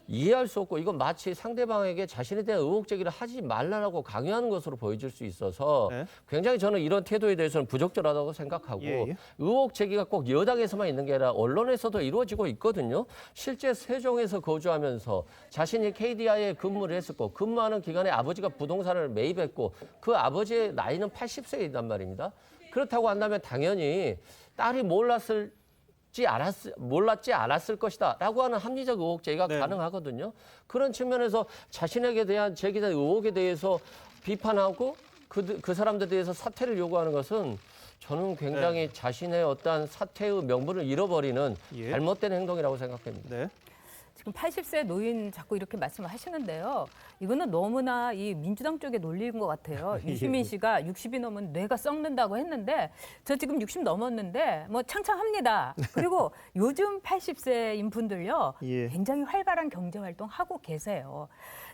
이해할 수 없고 이건 마치 상대방에게 자신에 대한 의혹 제기를 하지 말라고 강요하는 것으로 보여질 수 있어서 네. 굉장히 저는 이런 태도에 대해서는 부적절하다고 생각하고 예. 의혹 제기가 꼭 여당에서만 있는 게 아니라 언론에서도 이루어지고 있거든요. 실제 세종에서 거주하면서 자신이 KDI에 근무를 했었고 근무하는 기간에 아버지가 부동산을 매입했고 그 아버지의 나이는 80세이단 말입니다. 그렇다고 한다면 당연히 딸이 몰랐지 않았을 것이다 라고 하는 합리적 의혹 제기가 네. 가능하거든요. 그런 측면에서 자신에게 대한 제기된 의혹에 대해서 비판하고 그 사람들에 대해서 사퇴를 요구하는 것은 저는 굉장히 자신의 어떤 사퇴의 명분을 잃어버리는 예. 잘못된 행동이라고 생각합니다. 네. 지금 80세 노인 자꾸 이렇게 말씀을 하시는데요. 이거는 너무나 이 민주당 쪽의 논리인 것 같아요. 유시민 씨가 60이 넘은 뇌가 썩는다고 했는데 저 지금 60 넘었는데 뭐 창창합니다. 그리고 요즘 80세인 분들요. 예. 굉장히 활발한 경제활동 하고 계세요.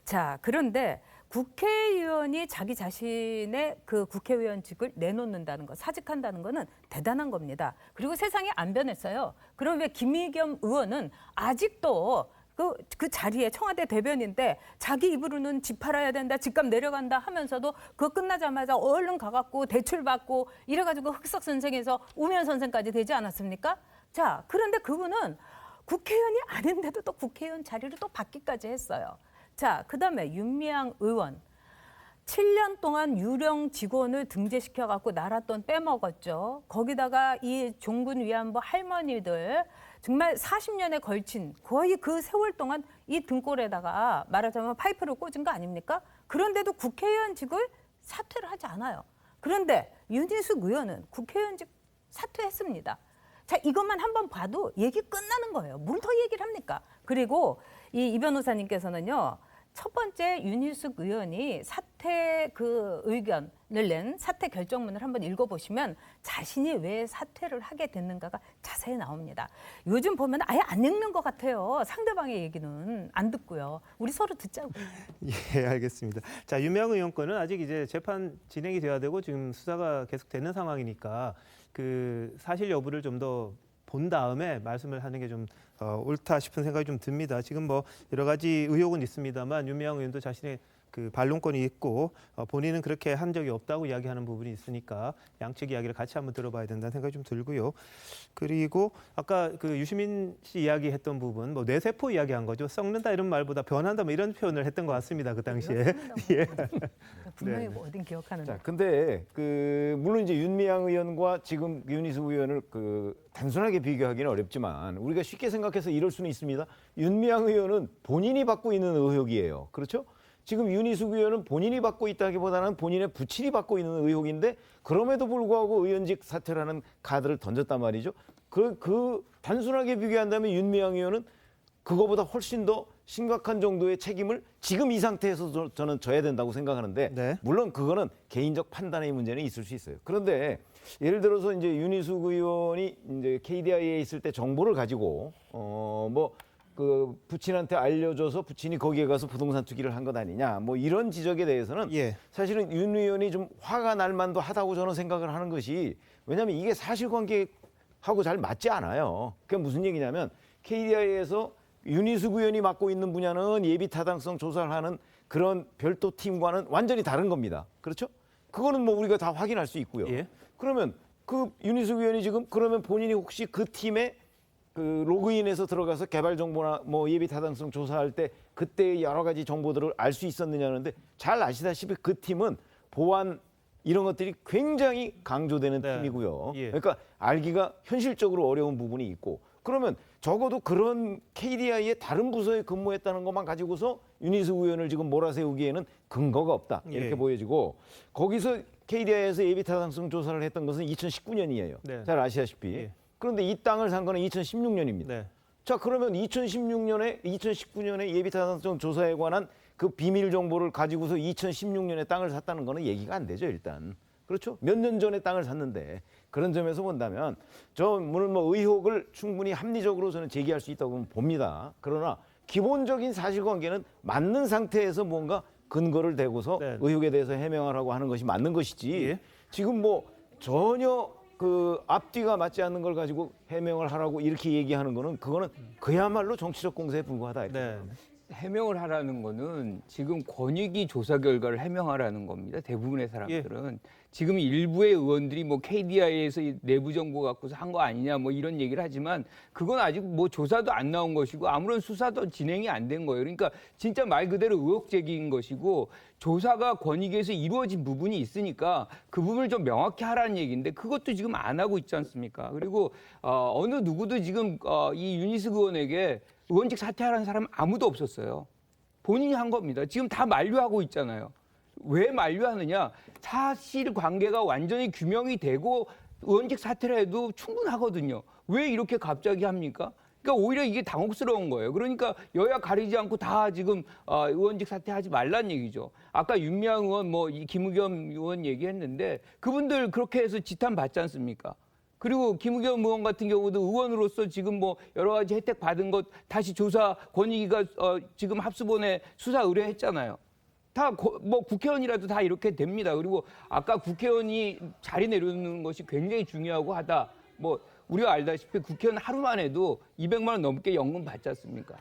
자, 그런데 국회의원이 자기 자신의 그 국회의원직을 내놓는다는 것, 사직한다는 거는 대단한 겁니다. 그리고 세상이 안 변했어요. 그럼 왜 김의겸 의원은 아직도 그 자리에 청와대 대변인데 자기 입으로는 집 팔아야 된다, 집값 내려간다 하면서도 그거 끝나자마자 얼른 가갖고 대출 받고 이래가지고 흑석 선생에서 우면 선생까지 되지 않았습니까? 자, 그런데 그분은 국회의원이 아닌데도 또 국회의원 자리를 또 받기까지 했어요. 자, 그다음에 윤미향 의원. 7년 동안 유령 직원을 등재시켜갖고 나라 돈 빼먹었죠. 거기다가 이 종군 위안부 할머니들 정말 40년에 걸친 거의 그 세월 동안 이 등골에다가 말하자면 파이프를 꽂은 거 아닙니까? 그런데도 국회의원직을 사퇴를 하지 않아요. 그런데 윤희숙 의원은 국회의원직 사퇴했습니다. 자, 이것만 한번 봐도 얘기 끝나는 거예요. 뭘 더 얘기를 합니까? 그리고 이 변호사님께서는요. 첫 번째 윤희숙 의원이 사퇴 그 의견을 낸 사퇴 결정문을 한번 읽어보시면 자신이 왜 사퇴를 하게 됐는가가 자세히 나옵니다. 요즘 보면 아예 안 읽는 것 같아요. 상대방의 얘기는 안 듣고요. 우리 서로 듣자고. 예, 알겠습니다. 자, 유명 의원 건은 아직 이제 재판 진행이 돼야 되고 지금 수사가 계속되는 상황이니까 그 사실 여부를 좀 더 본 다음에 말씀을 하는 게 좀 옳다 싶은 생각이 좀 듭니다. 지금 뭐 여러 가지 의혹은 있습니다만 윤미향 의원도 자신의 그 반론권이 있고 본인은 그렇게 한 적이 없다고 이야기하는 부분이 있으니까 양측 이야기를 같이 한번 들어봐야 된다는 생각이 좀 들고요. 그리고 아까 그 유시민 씨 이야기했던 부분, 뭐 뇌세포 이야기한 거죠. 썩는다 이런 말보다 변한다 뭐 이런 표현을 했던 것 같습니다. 그 당시에. 예. 분명히 네. 뭐 어딘 기억하는데. 자, 근데 물론 이제 윤미향 의원과 지금 윤희숙 의원을 단순하게 비교하기는 어렵지만 우리가 쉽게 생각해서 이럴 수는 있습니다. 윤미향 의원은 본인이 받고 있는 의혹이에요. 그렇죠? 지금 윤희숙 의원은 본인이 받고 있다기보다는 본인의 부친이 받고 있는 의혹인데 그럼에도 불구하고 의원직 사퇴라는 카드를 던졌단 말이죠. 단순하게 비교한다면 윤미향 의원은 그거보다 훨씬 더 심각한 정도의 책임을 지금 이 상태에서 저는 져야 된다고 생각하는데 네. 물론 그거는 개인적 판단의 문제는 있을 수 있어요. 그런데 예를 들어서 이제 윤희숙 의원이 이제 KDI에 있을 때 정보를 가지고 그 부친한테 알려줘서 부친이 거기에 가서 부동산 투기를 한 것 아니냐 뭐 이런 지적에 대해서는 예. 사실은 윤 의원이 좀 화가 날 만도 하다고 저는 생각을 하는 것이 왜냐하면 이게 사실관계하고 잘 맞지 않아요. 그게 무슨 얘기냐면 KDI에서 윤희숙 의원이 맡고 있는 분야는 예비 타당성 조사를 하는 그런 별도 팀과는 완전히 다른 겁니다. 그렇죠? 그거는 뭐 우리가 다 확인할 수 있고요. 예. 그러면 그 윤희숙 의원이 지금 그러면 본인이 혹시 그 팀에 그 로그인해서 들어가서 개발 정보나 뭐 예비 타당성 조사할 때 그때 여러 가지 정보들을 알 수 있었느냐는데 잘 아시다시피 그 팀은 보안 이런 것들이 굉장히 강조되는 팀이고요. 예. 그러니까 알기가 현실적으로 어려운 부분이 있고 그러면 적어도 그런 KDI의 다른 부서에 근무했다는 것만 가지고서 윤희숙 의원을 지금 몰아세우기에는 근거가 없다 이렇게 예. 보여지고 거기서 KDI에서 예비 타당성 조사를 했던 것은 2019년이에요. 네. 잘 아시다시피. 예. 그런데 이 땅을 산 거는 2016년입니다. 네. 자 그러면 2019년에 예비 타당성 조사에 관한 그 비밀 정보를 가지고서 2016년에 땅을 샀다는 거는 얘기가 안 되죠 일단. 그렇죠? 몇 년 전에 땅을 샀는데 그런 점에서 본다면 물론 뭐 의혹을 충분히 합리적으로 저는 제기할 수 있다고 봅니다. 그러나 기본적인 사실관계는 맞는 상태에서 뭔가 근거를 대고서 의혹에 대해서 해명하라고 하는 것이 맞는 것이지 지금 뭐 전혀 그 앞뒤가 맞지 않는 걸 가지고 해명을 하라고 이렇게 얘기하는 거는 그거는 그야말로 정치적 공세에 불과하다. 해명을 하라는 거는 지금 권익위 조사 결과를 해명하라는 겁니다. 대부분의 사람들은. 지금 일부의 의원들이 뭐 KDI에서 내부 정보 갖고서 한 거 아니냐 뭐 이런 얘기를 하지만 그건 아직 뭐 조사도 안 나온 것이고 아무런 수사도 진행이 안 된 거예요. 그러니까 진짜 말 그대로 의혹 제기인 것이고 조사가 권익위에서 이루어진 부분이 있으니까 그 부분을 좀 명확히 하라는 얘기인데 그것도 지금 안 하고 있지 않습니까? 그리고 어느 누구도 지금 이 윤희숙 의원에게 의원직 사퇴하라는 사람은 아무도 없었어요. 본인이 한 겁니다. 지금 다 만류하고 있잖아요. 왜 만류하느냐? 사실관계가 완전히 규명이 되고 의원직 사퇴를 해도 충분하거든요. 왜 이렇게 갑자기 합니까? 그러니까 오히려 이게 당혹스러운 거예요. 그러니까 여야 가리지 않고 다 지금 의원직 사퇴하지 말란 얘기죠. 아까 윤미향 의원, 김의겸 의원 얘기했는데 그분들 그렇게 해서 지탄 받지 않습니까? 그리고 김의겸 의원 같은 경우도 의원으로서 지금 뭐 여러 가지 혜택 받은 것 다시 조사 권익위가 지금 합수본에 수사 의뢰했잖아요. 다 뭐 국회의원이라도 다 이렇게 됩니다. 그리고 아까 국회의원이 자리 내려놓는 것이 굉장히 중요하고 하다. 뭐 우리가 알다시피 국회의원 하루만 해도 200만 원 넘게 연금 받지 않습니까?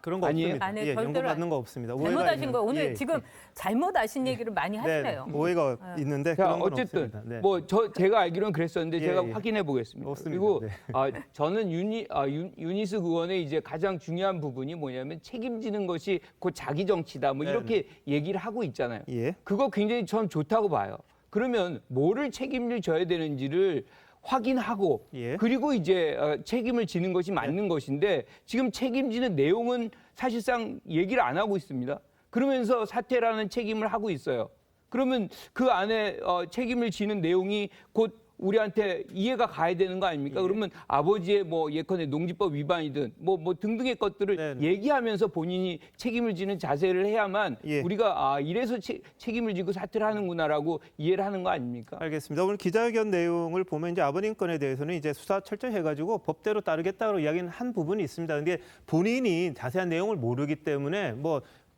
그런 거 아니에요? 없습니다. 아니, 예, 절대로 연금 받는 거 없습니다. 잘못하신 거 오늘 예, 지금 잘못 아신 얘기를 많이 하시네요. 네, 오해가 있는데 자, 그런 건 어쨌든 없습니다. 네. 제가 알기로는 그랬었는데 예, 제가 예. 확인해 보겠습니다. 없습니다. 그리고 네. 저는 윤희숙 의원의 이제 가장 중요한 부분이 뭐냐면 책임지는 것이 곧 자기 정치다. 뭐 이렇게 얘기를 하고 있잖아요. 예. 그거 굉장히 전 좋다고 봐요. 그러면 뭐를 책임을 져야 되는지를 확인하고 그리고 이제 책임을 지는 것이 맞는 것인데 지금 책임지는 내용은 사실상 얘기를 안 하고 있습니다. 그러면서 사퇴라는 책임을 하고 있어요. 그러면 그 안에 책임을 지는 내용이 곧 우리한테 이해가 가야 되는 거 아닙니까? 그러면 아버지의 뭐 예컨대 농지법 위반이든 뭐 등등의 것들을 얘기하면서 본인이 책임을 지는 자세를 해야만 우리가 이래서 책임을 지고 사퇴를 하는구나라고 이해를 하는 거 아닙니까? 알겠습니다. 오늘 기자회견 내용을 보면 이제 아버님 건에 대해서는 이제 수사 철저히 해가지고 법대로 따르겠다고 이야기는 한 부분이 있습니다. 근데 본인이 자세한 내용을 모르기 때문에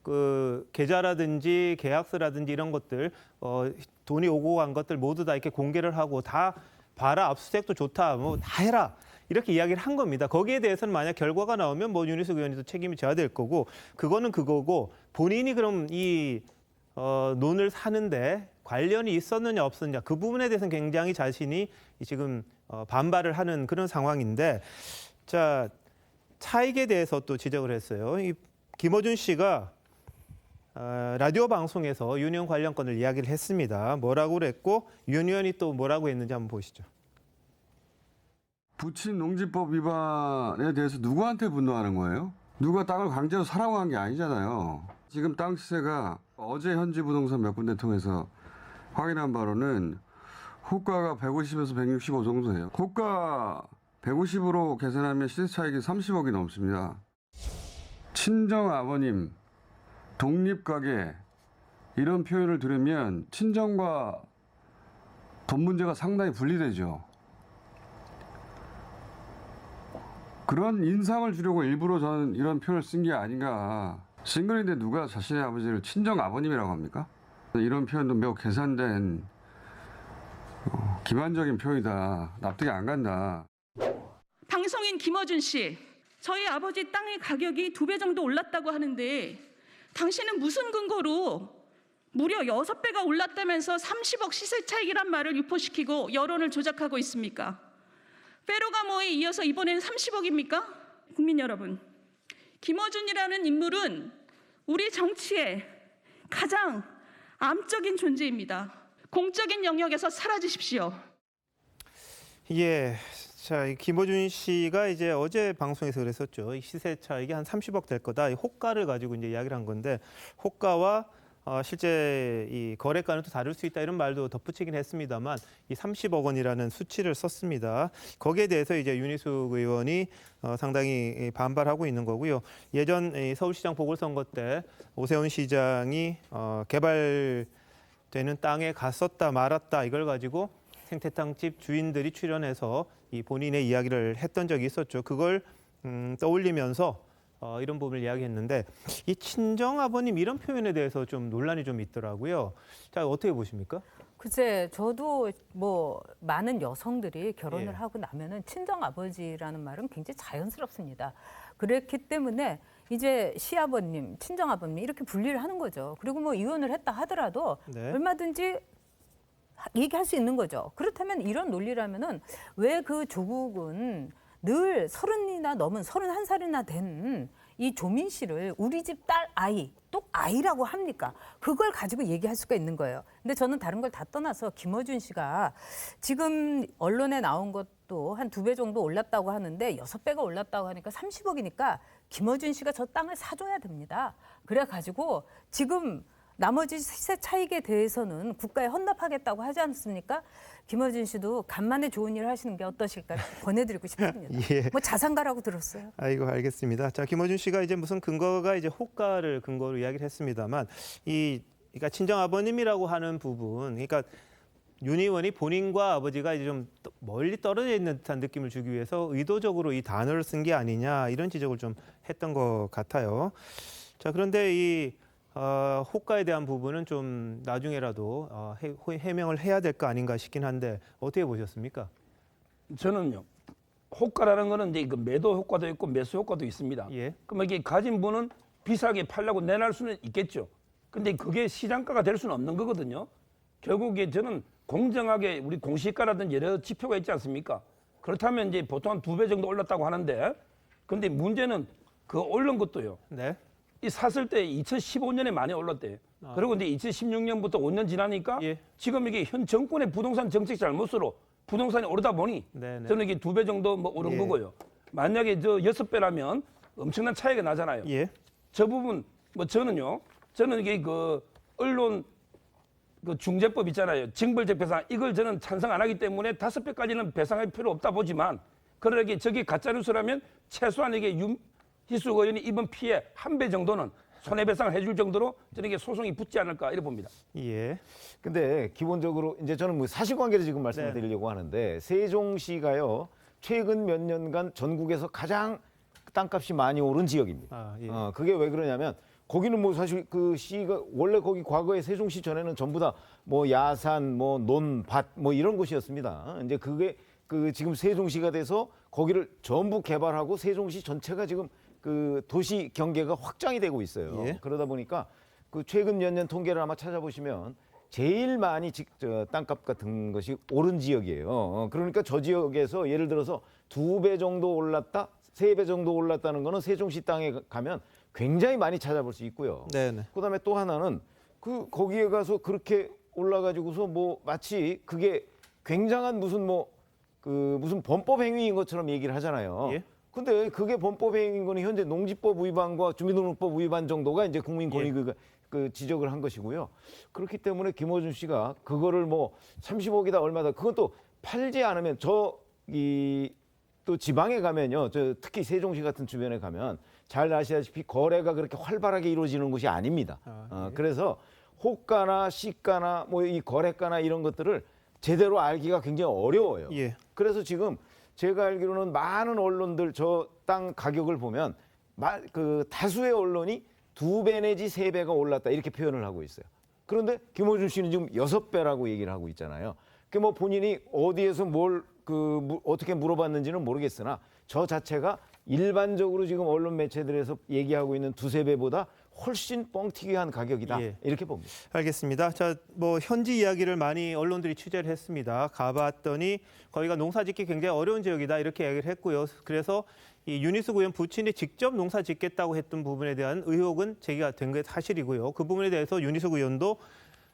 그 계좌라든지 계약서라든지 이런 것들 돈이 오고 간 것들 모두 다 이렇게 공개를 하고 다 봐라 압수수색도 좋다 뭐 다 해라 이렇게 이야기를 한 겁니다. 거기에 대해서는 만약 결과가 나오면 윤희숙 의원이 또 책임이 져야 될 거고 그거는 그거고 본인이 그럼 이 논을 사는데 관련이 있었느냐 없었느냐 그 부분에 대해서는 굉장히 자신이 지금 반발을 하는 그런 상황인데 자 차익에 대해서 또 지적을 했어요. 이 김어준 씨가 라디오 방송에서 윤 의원 관련 건을 이야기를 했습니다. 뭐라고 그랬고 윤 의원이 또 뭐라고 했는지 한번 보시죠. 부친 농지법 위반에 대해서 누구한테 분노하는 거예요? 누가 땅을 강제로 사라고 한 게 아니잖아요. 지금 땅 시세가 어제 현지 부동산 몇 군데 통해서 확인한 바로는 호가가 150에서 165 정도 돼요. 호가 150으로 계산하면 시세 차익이 30억이 넘습니다. 친정 아버님 독립가게 이런 표현을 들으면 친정과 돈 문제가 상당히 분리되죠. 그런 인상을 주려고 일부러 저는 이런 표현을 쓴 게 아닌가. 싱글인데 누가 자신의 아버지를 친정 아버님이라고 합니까? 이런 표현도 매우 계산된 기만적인 표현이다. 납득이 안 간다. 방송인 김어준 씨, 저희 아버지 땅의 가격이 2배 정도 올랐다고 하는데 당신은 무슨 근거로 무려 6배가 올랐다면서 30억 시세 차익이란 말을 유포시키고 여론을 조작하고 있습니까? 페로가모에 이어서 이번엔 30억입니까? 국민 여러분, 김어준이라는 인물은 우리 정치의 가장 암적인 존재입니다. 공적인 영역에서 사라지십시오. 예. 자, 이 김어준 씨가 이제 어제 방송에서 그랬었죠. 이 시세 차익이 한 30억 될 거다. 이 호가를 가지고 이제 이야기를 한 건데, 호가와 실제 이 거래가는 또 다를 수 있다 이런 말도 덧붙이긴 했습니다만 이 30억 원이라는 수치를 썼습니다. 거기에 대해서 이제 윤희숙 의원이 상당히 반발하고 있는 거고요. 예전 이 서울시장 보궐선거 때 오세훈 시장이 개발되는 땅에 갔었다 말았다 이걸 가지고 생태탕집 주인들이 출연해서 이 본인의 이야기를 했던 적이 있었죠. 그걸 떠올리면서 이런 부분을 이야기했는데 이 친정아버님 이런 표현에 대해서 좀 논란이 좀 있더라고요. 자, 어떻게 보십니까? 글쎄, 저도 뭐 많은 여성들이 결혼을 예. 하고 나면은 친정아버지라는 말은 굉장히 자연스럽습니다. 그렇기 때문에 이제 시아버님, 친정아버님 이렇게 분리를 하는 거죠. 그리고 뭐 이혼을 했다 하더라도 네. 얼마든지 얘기할 수 있는 거죠. 그렇다면 이런 논리라면은 왜 그 조국은 늘 30이나 넘은 31살이나 된 이 조민 씨를 우리 집 딸 아이, 또 아이라고 합니까? 그걸 가지고 얘기할 수가 있는 거예요. 근데 저는 다른 걸 다 떠나서 김어준 씨가 지금 언론에 나온 것도 한 2배 정도 올랐다고 하는데 6배가 올랐다고 하니까 30억이니까 김어준 씨가 저 땅을 사줘야 됩니다. 그래가지고 지금 나머지 시세 차익에 대해서는 국가에 헌납하겠다고 하지 않습니까? 김어준 씨도 간만에 좋은 일을 하시는 게 어떠실까 권해드리고 싶습니다. 예. 뭐 자산가라고 들었어요. 아이고, 알겠습니다. 자, 김어준 씨가 이제 무슨 근거가 이제 호가를 근거로 이야기를 했습니다만 그러니까 친정 아버님이라고 하는 부분, 그러니까 윤 의원이 본인과 아버지가 이제 좀 멀리 떨어져 있는 듯한 느낌을 주기 위해서 의도적으로 이 단어를 쓴 게 아니냐 이런 지적을 좀 했던 것 같아요. 자, 그런데 이 호가에 대한 부분은 좀 나중에라도 해명을 해야 될 거 아닌가 싶긴 한데 어떻게 보셨습니까? 저는요. 호가라는 거는 이제 그 매도 효과도 있고 매수 효과도 있습니다. 예. 그럼 이게 가진 분은 비싸게 팔려고 내놔 수는 있겠죠. 근데 그게 시장가가 될 수는 없는 거거든요. 결국에 저는 공정하게 우리 공시가라든지 여러 지표가 있지 않습니까? 그렇다면 이제 보통 한 2배 정도 올랐다고 하는데 근데 문제는 그 오른 것도요. 네. 이 샀을 때 2015년에 많이 올랐대요. 그리고 이제 2016년부터 5년 지나니까 예. 지금 이게 현 정권의 부동산 정책 잘못으로 부동산이 오르다 보니 네네. 저는 이게 2배 정도 뭐 오른 예. 거고요. 만약에 저 6배라면 엄청난 차이가 나잖아요. 예. 저 부분 뭐 저는 이게 그 언론 그 중재법 있잖아요. 징벌적 배상 이걸 저는 찬성 안 하기 때문에 5배까지는 배상할 필요 없다 보지만 그러게 저게 가짜 뉴스라면 최소한 이게 희숙 의원이 입은 피해 1배 정도는 손해배상을 해줄 정도로 저는 이게 소송이 붙지 않을까 이래 봅니다. 예. 근데 기본적으로 이제 저는 뭐 사실관계를 지금 말씀을 네. 드리려고 하는데 세종시가요 최근 몇 년간 전국에서 가장 땅값이 많이 오른 지역입니다. 아, 예. 그게 왜 그러냐면 거기는 뭐 사실 그 시가 원래 거기 과거에 세종시 전에는 전부 다 뭐 야산, 뭐 논밭 뭐 이런 곳이었습니다. 이제 그게 그 지금 세종시가 돼서 거기를 전부 개발하고 세종시 전체가 지금 그 도시 경계가 확장이 되고 있어요. 예. 그러다 보니까 그 최근 몇 년 통계를 아마 찾아보시면 제일 많이 땅값 같은 것이 오른 지역이에요. 그러니까 저 지역에서 예를 들어서 2배 정도 올랐다, 3배 정도 올랐다는 거는 세종시 땅에 가면 굉장히 많이 찾아볼 수 있고요. 네네. 그다음에 또 하나는 그 거기에 가서 그렇게 올라가지고서 뭐 마치 그게 굉장한 무슨 무슨 범법 행위인 것처럼 얘기를 하잖아요. 예. 근데 그게 범법 행위인 거는 현재 농지법 위반과 주민등록법 위반 정도가 이제 국민권익위가 그 지적을 한 것이고요. 그렇기 때문에 김어준 씨가 그거를 뭐 30억이다 얼마다 그건 또 팔지 않으면 또 지방에 가면요. 특히 세종시 같은 주변에 가면 잘 아시다시피 거래가 그렇게 활발하게 이루어지는 곳이 아닙니다. 예. 그래서 호가나 시가나 뭐 이 거래가나 이런 것들을 제대로 알기가 굉장히 어려워요. 예. 그래서 지금 제가 알기로는 많은 언론들 저 땅 가격을 보면 그 다수의 언론이 2배 내지 3배가 올랐다 이렇게 표현을 하고 있어요. 그런데 김어준 씨는 지금 6배라고 얘기를 하고 있잖아요. 그 뭐 본인이 어디에서 뭘 어떻게 물어봤는지는 모르겠으나 저 자체가 일반적으로 지금 언론 매체들에서 얘기하고 있는 두세 배보다 훨씬 뻥튀기한 가격이다. 예. 이렇게 봅니다. 알겠습니다. 자, 뭐 현지 이야기를 많이 언론들이 취재를 했습니다. 가봤더니 거기가 농사짓기 굉장히 어려운 지역이다 이렇게 얘기를 했고요. 그래서 이 윤희숙 의원 부친이 직접 농사 짓겠다고 했던 부분에 대한 의혹은 제기가 된 게 사실이고요. 그 부분에 대해서 윤희숙 의원도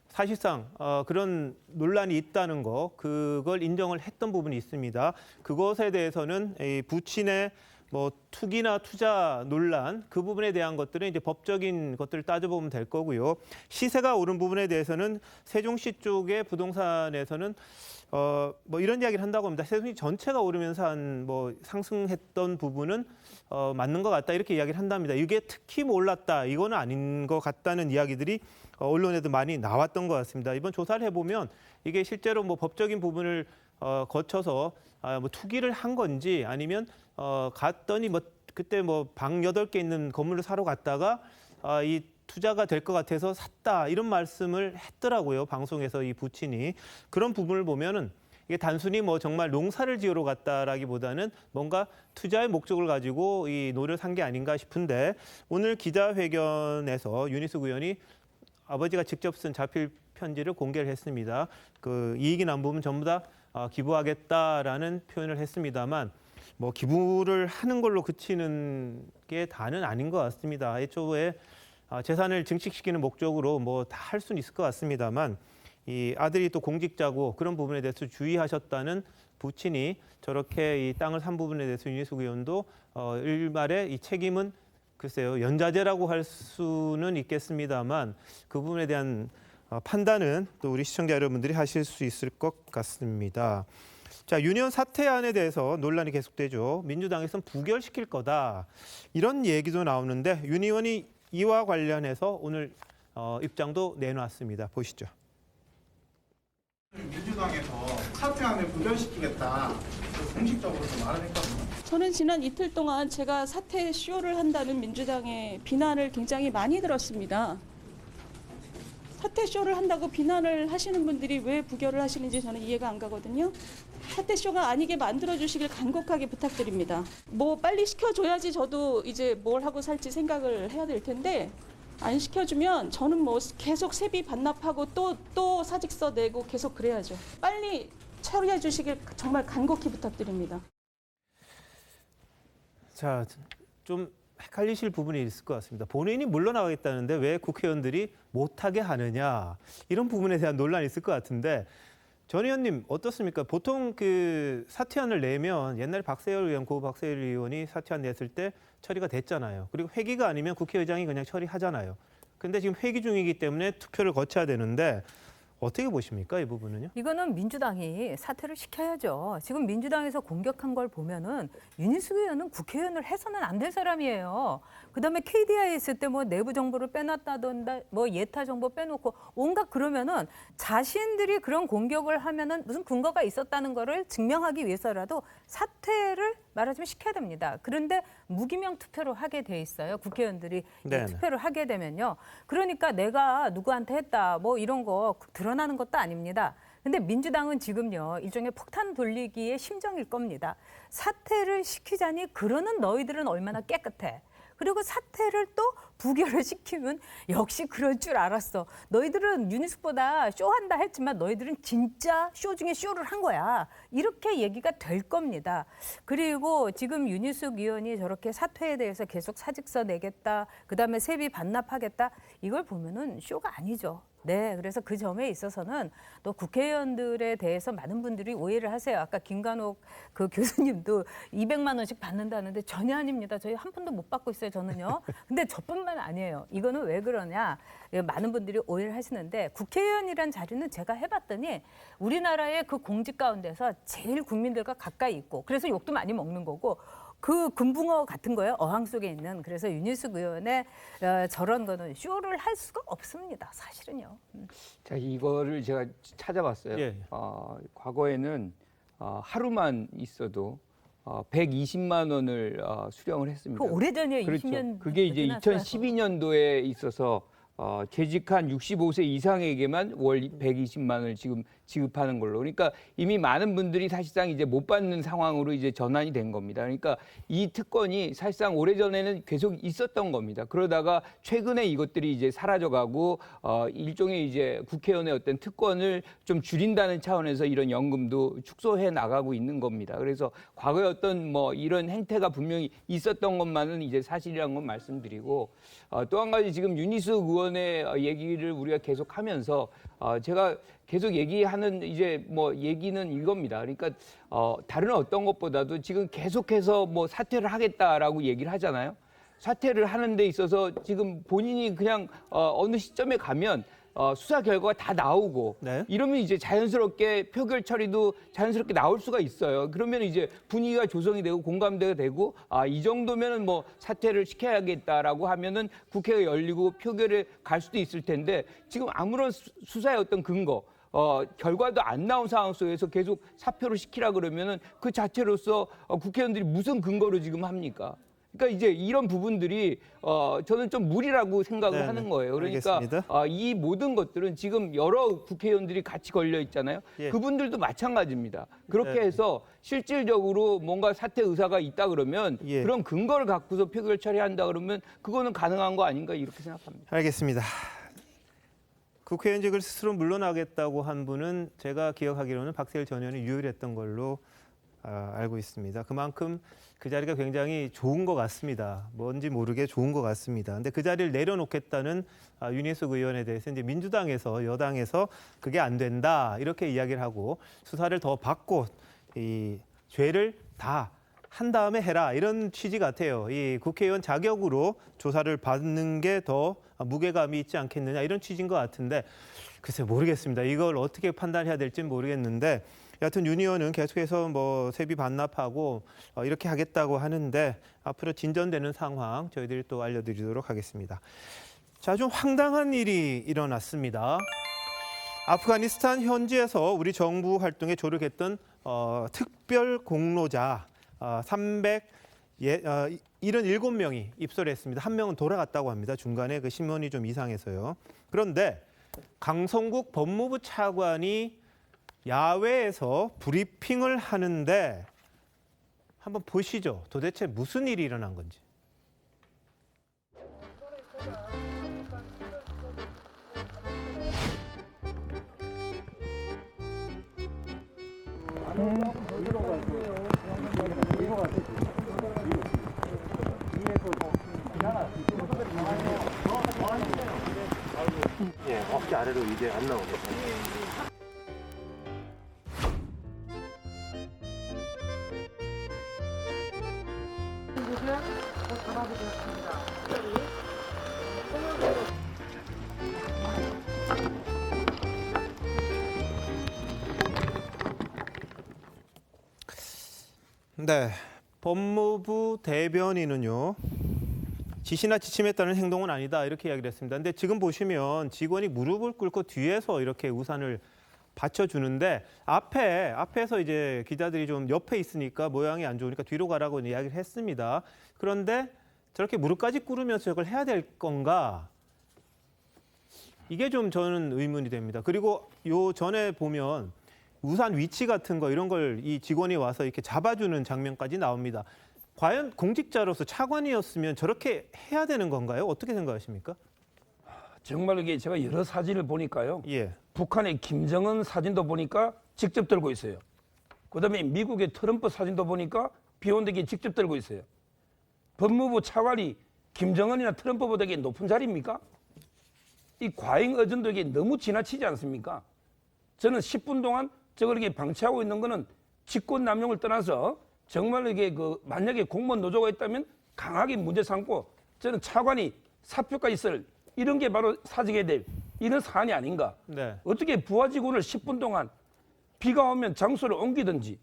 사실상 그런 논란이 있다는 거, 그걸 인정을 했던 부분이 있습니다. 그것에 대해서는 이 부친의 뭐 투기나 투자 논란 그 부분에 대한 것들은 이제 법적인 것들을 따져보면 될 거고요. 시세가 오른 부분에 대해서는 세종시 쪽의 부동산에서는 뭐 이런 이야기를 한다고 합니다. 세종시 전체가 오르면서 한 뭐 상승했던 부분은 맞는 것 같다 이렇게 이야기를 한답니다. 이게 특히 몰랐다 이거는 아닌 것 같다는 이야기들이 언론에도 많이 나왔던 것 같습니다. 이번 조사를 해보면 이게 실제로 뭐 법적인 부분을 거쳐서 뭐 투기를 한 건지 아니면 갔더니 뭐 그때 뭐 방 8개 있는 건물을 사러 갔다가 이 투자가 될 것 같아서 샀다 이런 말씀을 했더라고요. 방송에서 이 부친이. 그런 부분을 보면은 이게 단순히 뭐 정말 농사를 지으러 갔다라기보다는 뭔가 투자의 목적을 가지고 이 노를 산 게 아닌가 싶은데 오늘 기자회견에서 윤희숙 의원이 아버지가 직접 쓴 자필 편지를 공개를 했습니다. 그 이익이 난 부분 전부 다 기부하겠다라는 표현을 했습니다만 뭐 기부를 하는 걸로 그치는 게 다는 아닌 것 같습니다. 애초에 재산을 증식시키는 목적으로 뭐 다 할 수는 있을 것 같습니다만 이 아들이 또 공직자고 그런 부분에 대해서 주의하셨다는 부친이 저렇게 이 땅을 산 부분에 대해서 윤희숙 의원도 일말의 이 책임은 글쎄요 연좌제라고 할 수는 있겠습니다만 그 부분에 대한 판단은 또 우리 시청자 여러분들이 하실 수 있을 것 같습니다. 자, 윤 의원 사퇴안에 대해서 논란이 계속되죠. 민주당에서는 부결시킬 거다. 이런 얘기도 나오는데 윤 의원이 이와 관련해서 오늘 입장도 내놨습니다. 보시죠. 민주당에서 사퇴안을 부결시키겠다. 공식적으로 좀 말을 했거든요. 저는 지난 이틀 동안 제가 사퇴 쇼를 한다는 민주당의 비난을 굉장히 많이 들었습니다. 사퇴 쇼를 한다고 비난을 하시는 분들이 왜 부결을 하시는지 저는 이해가 안 가거든요. 사퇴 쇼가 아니게 만들어 주시길 간곡하게 부탁드립니다. 뭐 빨리 시켜줘야지 저도 이제 뭘 하고 살지 생각을 해야 될 텐데 안 시켜주면 저는 뭐 계속 세비 반납하고 또 사직서 내고 계속 그래야죠. 빨리 처리해 주시길 정말 간곡히 부탁드립니다. 자, 좀 헷갈리실 부분이 있을 것 같습니다. 본인이 물러나가겠다는데 왜 국회의원들이 못하게 하느냐 이런 부분에 대한 논란이 있을 것 같은데 전 의원님 어떻습니까? 보통 그 사퇴안을 내면 옛날 박세열 의원, 고 박세열 의원이 사퇴안 냈을 때 처리가 됐잖아요. 그리고 회기가 아니면 국회의장이 그냥 처리하잖아요. 근데 지금 회기 중이기 때문에 투표를 거쳐야 되는데 어떻게 보십니까? 이 부분은요? 이거는 민주당이 사퇴를 시켜야죠. 지금 민주당에서 공격한 걸 보면은 윤희숙 의원은 국회의원을 해서는 안 될 사람이에요. 그다음에 KDI 있을 때 뭐 내부 정보를 빼놨다던가 뭐 예타 정보 빼놓고 온갖 그러면은 자신들이 그런 공격을 하면은 무슨 근거가 있었다는 거를 증명하기 위해서라도 사퇴를 말하자면 시켜야 됩니다. 그런데 무기명 투표로 하게 돼 있어요. 국회의원들이 투표를 하게 되면요. 그러니까 내가 누구한테 했다 뭐 이런 거 드러나는 것도 아닙니다. 근데 민주당은 지금요 일종의 폭탄 돌리기의 심정일 겁니다. 사퇴를 시키자니 그러는 너희들은 얼마나 깨끗해. 그리고 사퇴를 또 부결을 시키면 역시 그럴 줄 알았어. 너희들은 윤희숙보다 쇼한다 했지만 너희들은 진짜 쇼 중에 쇼를 한 거야. 이렇게 얘기가 될 겁니다. 그리고 지금 윤희숙 의원이 저렇게 사퇴에 대해서 계속 사직서 내겠다. 그다음에 세비 반납하겠다. 이걸 보면은 쇼가 아니죠. 네, 그래서 그 점에 있어서는 또 국회의원들에 대해서 많은 분들이 오해를 하세요. 아까 김관옥 그 교수님도 200만 원씩 받는다는데 전혀 아닙니다. 저희 한 푼도 못 받고 있어요, 저는요. 근데 저뿐만 아니에요. 이거는 왜 그러냐? 많은 분들이 오해를 하시는데 국회의원이란 자리는 제가 해봤더니 우리나라의 그 공직 가운데서 제일 국민들과 가까이 있고 그래서 욕도 많이 먹는 거고 그 금붕어 같은 거예요. 어항 속에 있는. 그래서 윤희숙 의원의 저런 거는 쇼를 할 수가 없습니다. 사실은요. 자, 이거를 제가 찾아봤어요. 예. 과거에는 하루만 있어도 120만 원을 수령을 했습니다. 그 오래전이에요. 그렇죠. 20년. 그게 이제 2012년도에 있어서 재직한 65세 이상에게만 월 120만 원을 지금 지급하는 걸로. 그러니까 이미 많은 분들이 사실상 이제 못 받는 상황으로 이제 전환이 된 겁니다. 그러니까 이 특권이 사실상 오래전에는 계속 있었던 겁니다. 그러다가 최근에 이것들이 이제 사라져가고 일종의 이제 국회의원의 어떤 특권을 좀 줄인다는 차원에서 이런 연금도 축소해 나가고 있는 겁니다. 그래서 과거에 어떤 뭐 이런 행태가 분명히 있었던 것만은 이제 사실이라는 건 말씀드리고, 또 한 가지 지금 윤희숙 의원의 얘기를 우리가 계속 하면서 제가 계속 얘기하는 이제 뭐 얘기는 이겁니다. 그러니까 다른 어떤 것보다도 지금 계속해서 뭐 사퇴를 하겠다라고 얘기를 하잖아요. 사퇴를 하는 데 있어서 지금 본인이 그냥 어느 시점에 가면 수사 결과가 다 나오고 이러면 이제 자연스럽게 표결 처리도 자연스럽게 나올 수가 있어요. 그러면 이제 분위기가 조성이 되고 공감대가 되고 이 정도면은 뭐 사퇴를 시켜야겠다라고 하면은 국회가 열리고 표결에 갈 수도 있을 텐데 지금 아무런 수사의 어떤 근거 결과도 안 나온 상황 속에서 계속 사표를 시키라 그러면은 그 자체로서 국회의원들이 무슨 근거로 지금 합니까? 그러니까 이제 이런 부분들이 저는 좀 무리라고 생각을 하는 거예요. 그러니까 이 모든 것들은 지금 여러 국회의원들이 같이 걸려 있잖아요. 그분들도 마찬가지입니다. 그렇게 해서 실질적으로 뭔가 사퇴 의사가 있다 그러면 그런 근거를 갖고서 표결 처리한다 그러면 그거는 가능한 거 아닌가 이렇게 생각합니다. 알겠습니다. 국회의원직을 스스로 물러나겠다고 한 분은 제가 기억하기로는 박세일 전 의원이 유일했던 걸로 알고 있습니다. 그만큼 그 자리가 굉장히 좋은 것 같습니다. 뭔지 모르게 좋은 것 같습니다. 근데 그 자리를 내려놓겠다는 윤희숙 의원에 대해서 이제 민주당에서 여당에서 그게 안 된다 이렇게 이야기를 하고 수사를 더 받고 이 죄를 다 한 다음에 해라 이런 취지 같아요. 이 국회의원 자격으로 조사를 받는 게 더 무게감이 있지 않겠느냐 이런 취지인 것 같은데 글쎄 모르겠습니다. 이걸 어떻게 판단해야 될지는 모르겠는데 여하튼 윤 의원은 계속해서 뭐 세비 반납하고 이렇게 하겠다고 하는데 앞으로 진전되는 상황 저희들이 또 알려드리도록 하겠습니다. 자, 좀 황당한 일이 일어났습니다. 아프가니스탄 현지에서 우리 정부 활동에 조력했던 특별 공로자 377명이 입소를 했습니다. 한 명은 돌아갔다고 합니다. 중간에 그 신문이 좀 이상해서요. 그런데 강성국 법무부 차관이 야외에서 브리핑을 하는데 한번 보시죠. 도대체 무슨 일이 일어난 건지. 예, 어깨 아래로 이제 안 나오겠어요. 네, 법무부 대변인은요. 지시나 지침에 따른 행동은 아니다 이렇게 이야기를 했습니다. 근데 지금 보시면 직원이 무릎을 꿇고 뒤에서 이렇게 우산을 받쳐주는데 앞에서 이제 기자들이 좀 옆에 있으니까 모양이 안 좋으니까 뒤로 가라고 이야기를 했습니다. 그런데 저렇게 무릎까지 꿇으면서 이걸 해야 될 건가? 이게 좀 저는 의문이 됩니다. 그리고 요 전에 보면 우산 위치 같은 거 이런 걸 이 직원이 와서 이렇게 잡아주는 장면까지 나옵니다. 과연 공직자로서 차관이었으면 저렇게 해야 되는 건가요? 어떻게 생각하십니까? 정말 이게 제가 여러 사진을 보니까요. 예. 북한의 김정은 사진도 보니까 직접 들고 있어요. 그다음에 미국의 트럼프 사진도 보니까 비혼되게 직접 들고 있어요. 법무부 차관이 김정은이나 트럼프보다 높은 자리입니까? 이 과잉 의존도 이게 너무 지나치지 않습니까? 저는 10분 동안 저걸 이렇게 방치하고 있는 거는 직권 남용을 떠나서 정말 이게 만약에 공무원 노조가 있다면 강하게 문제 삼고 저는 차관이 사표까지 쓸 이런 게 바로 사직해야 될 이런 사안이 아닌가. 네. 어떻게 부하 직원을 10분 동안 비가 오면 장소를 옮기든지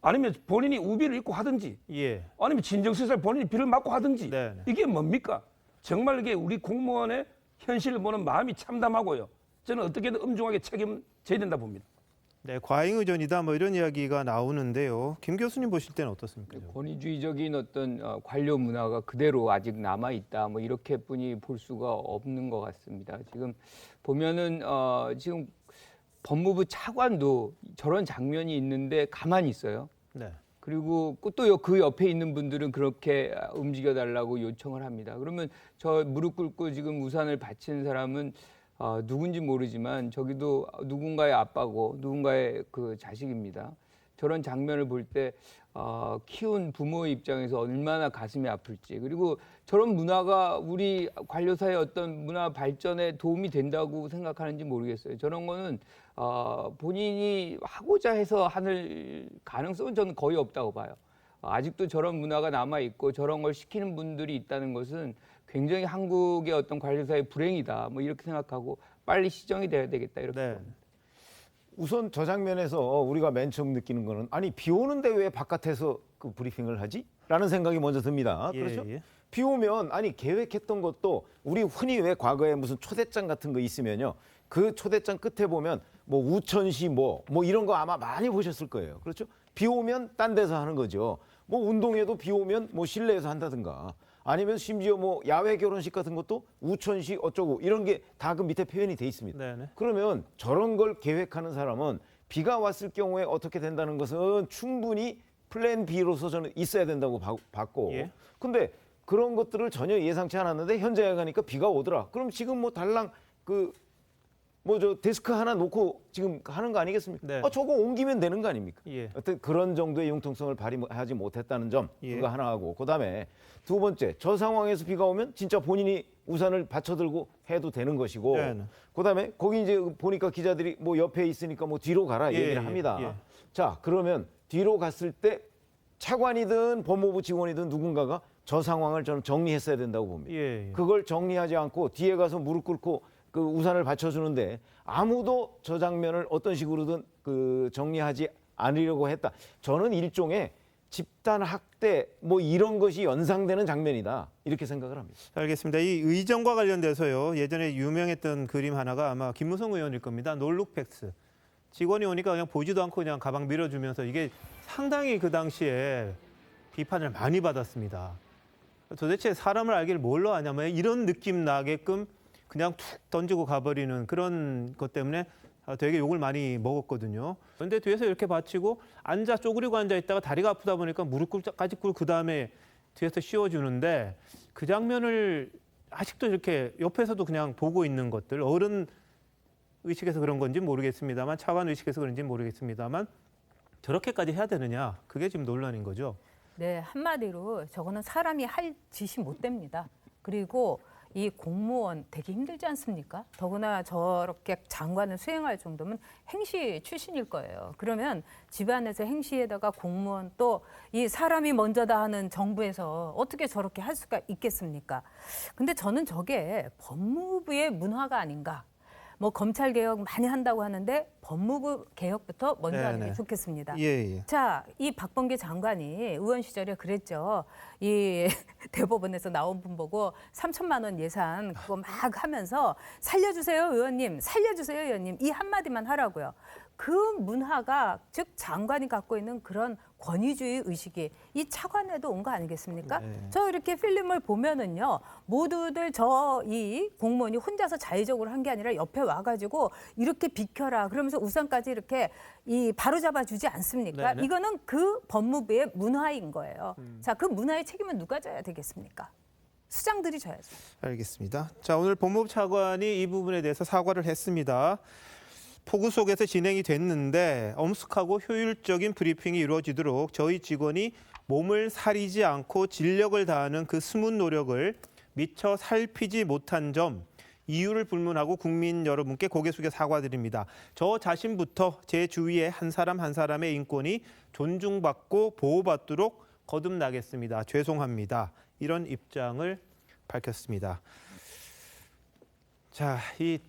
아니면 본인이 우비를 입고 하든지 아니면 진정시설 본인이 비를 맞고 하든지 이게 뭡니까? 정말 이게 우리 공무원의 현실을 보는 마음이 참담하고요. 저는 어떻게든 엄중하게 책임져야 된다 봅니다. 네, 과잉 의존이다 뭐 이런 이야기가 나오는데요. 김 교수님 보실 때는 어떻습니까? 권위주의적인 어떤 관료 문화가 그대로 아직 남아 있다. 뭐 이렇게뿐이 볼 수가 없는 것 같습니다. 지금 보면은 지금 법무부 차관도 저런 장면이 있는데 가만히 있어요. 네. 그리고 또 그 옆에 있는 분들은 그렇게 움직여 달라고 요청을 합니다. 그러면 저 무릎 꿇고 지금 우산을 바치는 사람은 누군지 모르지만 저기도 누군가의 아빠고 누군가의 그 자식입니다. 저런 장면을 볼 때 키운 부모의 입장에서 얼마나 가슴이 아플지, 그리고 저런 문화가 우리 관료사의 어떤 문화 발전에 도움이 된다고 생각하는지 모르겠어요. 저런 거는 본인이 하고자 해서 하는 가능성은 저는 거의 없다고 봐요. 아직도 저런 문화가 남아 있고 저런 걸 시키는 분들이 있다는 것은 굉장히 한국의 어떤 관료사의 불행이다. 뭐 이렇게 생각하고 빨리 시정이 돼야 되겠다 이렇게 봅니다. 우선 저 장면에서 우리가 맨 처음 느끼는 거는 아니 비 오는데 왜 바깥에서 그 브리핑을 하지? 라는 생각이 먼저 듭니다. 그렇죠? 예. 비 오면 아니 계획했던 것도 우리 흔히 왜 과거에 무슨 초대장 같은 거 있으면요. 그 초대장 끝에 보면 뭐 우천시 뭐 이런 거 아마 많이 보셨을 거예요. 그렇죠? 비 오면 딴 데서 하는 거죠. 뭐 운동회도 비 오면 뭐 실내에서 한다든가 아니면 심지어 뭐 야외 결혼식 같은 것도 우천시 어쩌고 이런 게 다 그 밑에 표현이 돼 있습니다. 네네. 그러면 저런 걸 계획하는 사람은 비가 왔을 경우에 어떻게 된다는 것은 충분히 플랜 B로서 저는 있어야 된다고 봤고 예. 근데 그런 것들을 전혀 예상치 않았는데 현장에 가니까 비가 오더라. 그럼 지금 뭐 달랑 저 데스크 하나 놓고 지금 하는 거 아니겠습니까? 네. 저거 옮기면 되는 거 아닙니까? 예. 어떤 그런 정도의 융통성을 발휘하지 못했다는 점 예. 그거 하나 하고 그다음에 두 번째 저 상황에서 비가 오면 진짜 본인이 우산을 받쳐들고 해도 되는 것이고 네. 그다음에 거기 이제 보니까 기자들이 뭐 옆에 있으니까 뭐 뒤로 가라 예, 얘기를 예, 합니다. 예. 자 그러면 뒤로 갔을 때 차관이든 법무부 직원이든 누군가가 저 상황을 저는 정리했어야 된다고 봅니다. 예. 그걸 정리하지 않고 뒤에 가서 무릎 꿇고 그 우산을 받쳐주는데 아무도 저 장면을 어떤 식으로든 그 정리하지 않으려고 했다. 저는 일종의 집단 학대 뭐 이런 것이 연상되는 장면이다 이렇게 생각을 합니다. 알겠습니다. 이 의정과 관련돼서요. 예전에 유명했던 그림 하나가 아마 김무성 의원일 겁니다. 놀룩팩스. 직원이 오니까 그냥 보지도 않고 그냥 가방 밀어주면서 이게 상당히 그 당시에 비판을 많이 받았습니다. 도대체 사람을 알기를 뭘로 아냐면 이런 느낌 나게끔 그냥 툭 던지고 가버리는 그런 것 때문에 되게 욕을 많이 먹었거든요. 그런데 뒤에서 이렇게 받치고 쪼그리고 앉아 있다가 다리가 아프다 보니까 무릎까지 꿇고 그다음에 뒤에서 씌워주는데 그 장면을 아직도 이렇게 옆에서도 그냥 보고 있는 것들, 어른 의식에서 그런 건지 모르겠습니다만 차관 의식에서 그런지 모르겠습니다만 저렇게까지 해야 되느냐, 그게 지금 논란인 거죠. 네, 한마디로 저거는 사람이 할 짓이 못 됩니다. 그리고 이 공무원 되게 힘들지 않습니까? 더구나 저렇게 장관을 수행할 정도면 행시 출신일 거예요. 그러면 집안에서 행시에다가 공무원 또 이 사람이 먼저다 하는 정부에서 어떻게 저렇게 할 수가 있겠습니까? 근데 저는 저게 법무부의 문화가 아닌가. 뭐 검찰 개혁 많이 한다고 하는데 법무부 개혁부터 먼저 하는 게 좋겠습니다. 예. 자, 이 박범계 장관이 의원 시절에 그랬죠. 이 대법원에서 나온 분 보고 3천만 원 예산 그거 막 하면서 살려주세요 의원님, 살려주세요 의원님 이 한마디만 하라고요. 그 문화가 즉 장관이 갖고 있는 그런 권위주의 의식이 이 차관에도 온 거 아니겠습니까? 네. 저 이렇게 필름을 보면은요 모두들 저 이 공무원이 혼자서 자의적으로 한 게 아니라 옆에 와가지고 이렇게 비켜라 그러면서 우산까지 이렇게 이 바로잡아 주지 않습니까? 네네. 이거는 그 법무부의 문화인 거예요. 자, 그 문화의 책임은 누가 져야 되겠습니까? 수장들이 져야죠. 알겠습니다. 자, 오늘 법무부 차관이 이 부분에 대해서 사과를 했습니다. 폭우 속에서 진행이 됐는데 엄숙하고 효율적인 브리핑이 이루어지도록 저희 직원이 몸을 사리지 않고 진력을 다하는 그 숨은 노력을 미처 살피지 못한 점 이유를 불문하고 국민 여러분께 고개 숙여 사과드립니다. 저 자신부터 제 주위의 한 사람 한 사람의 인권이 존중받고 보호받도록 거듭나겠습니다. 죄송합니다. 이런 입장을 밝혔습니다. 자, 이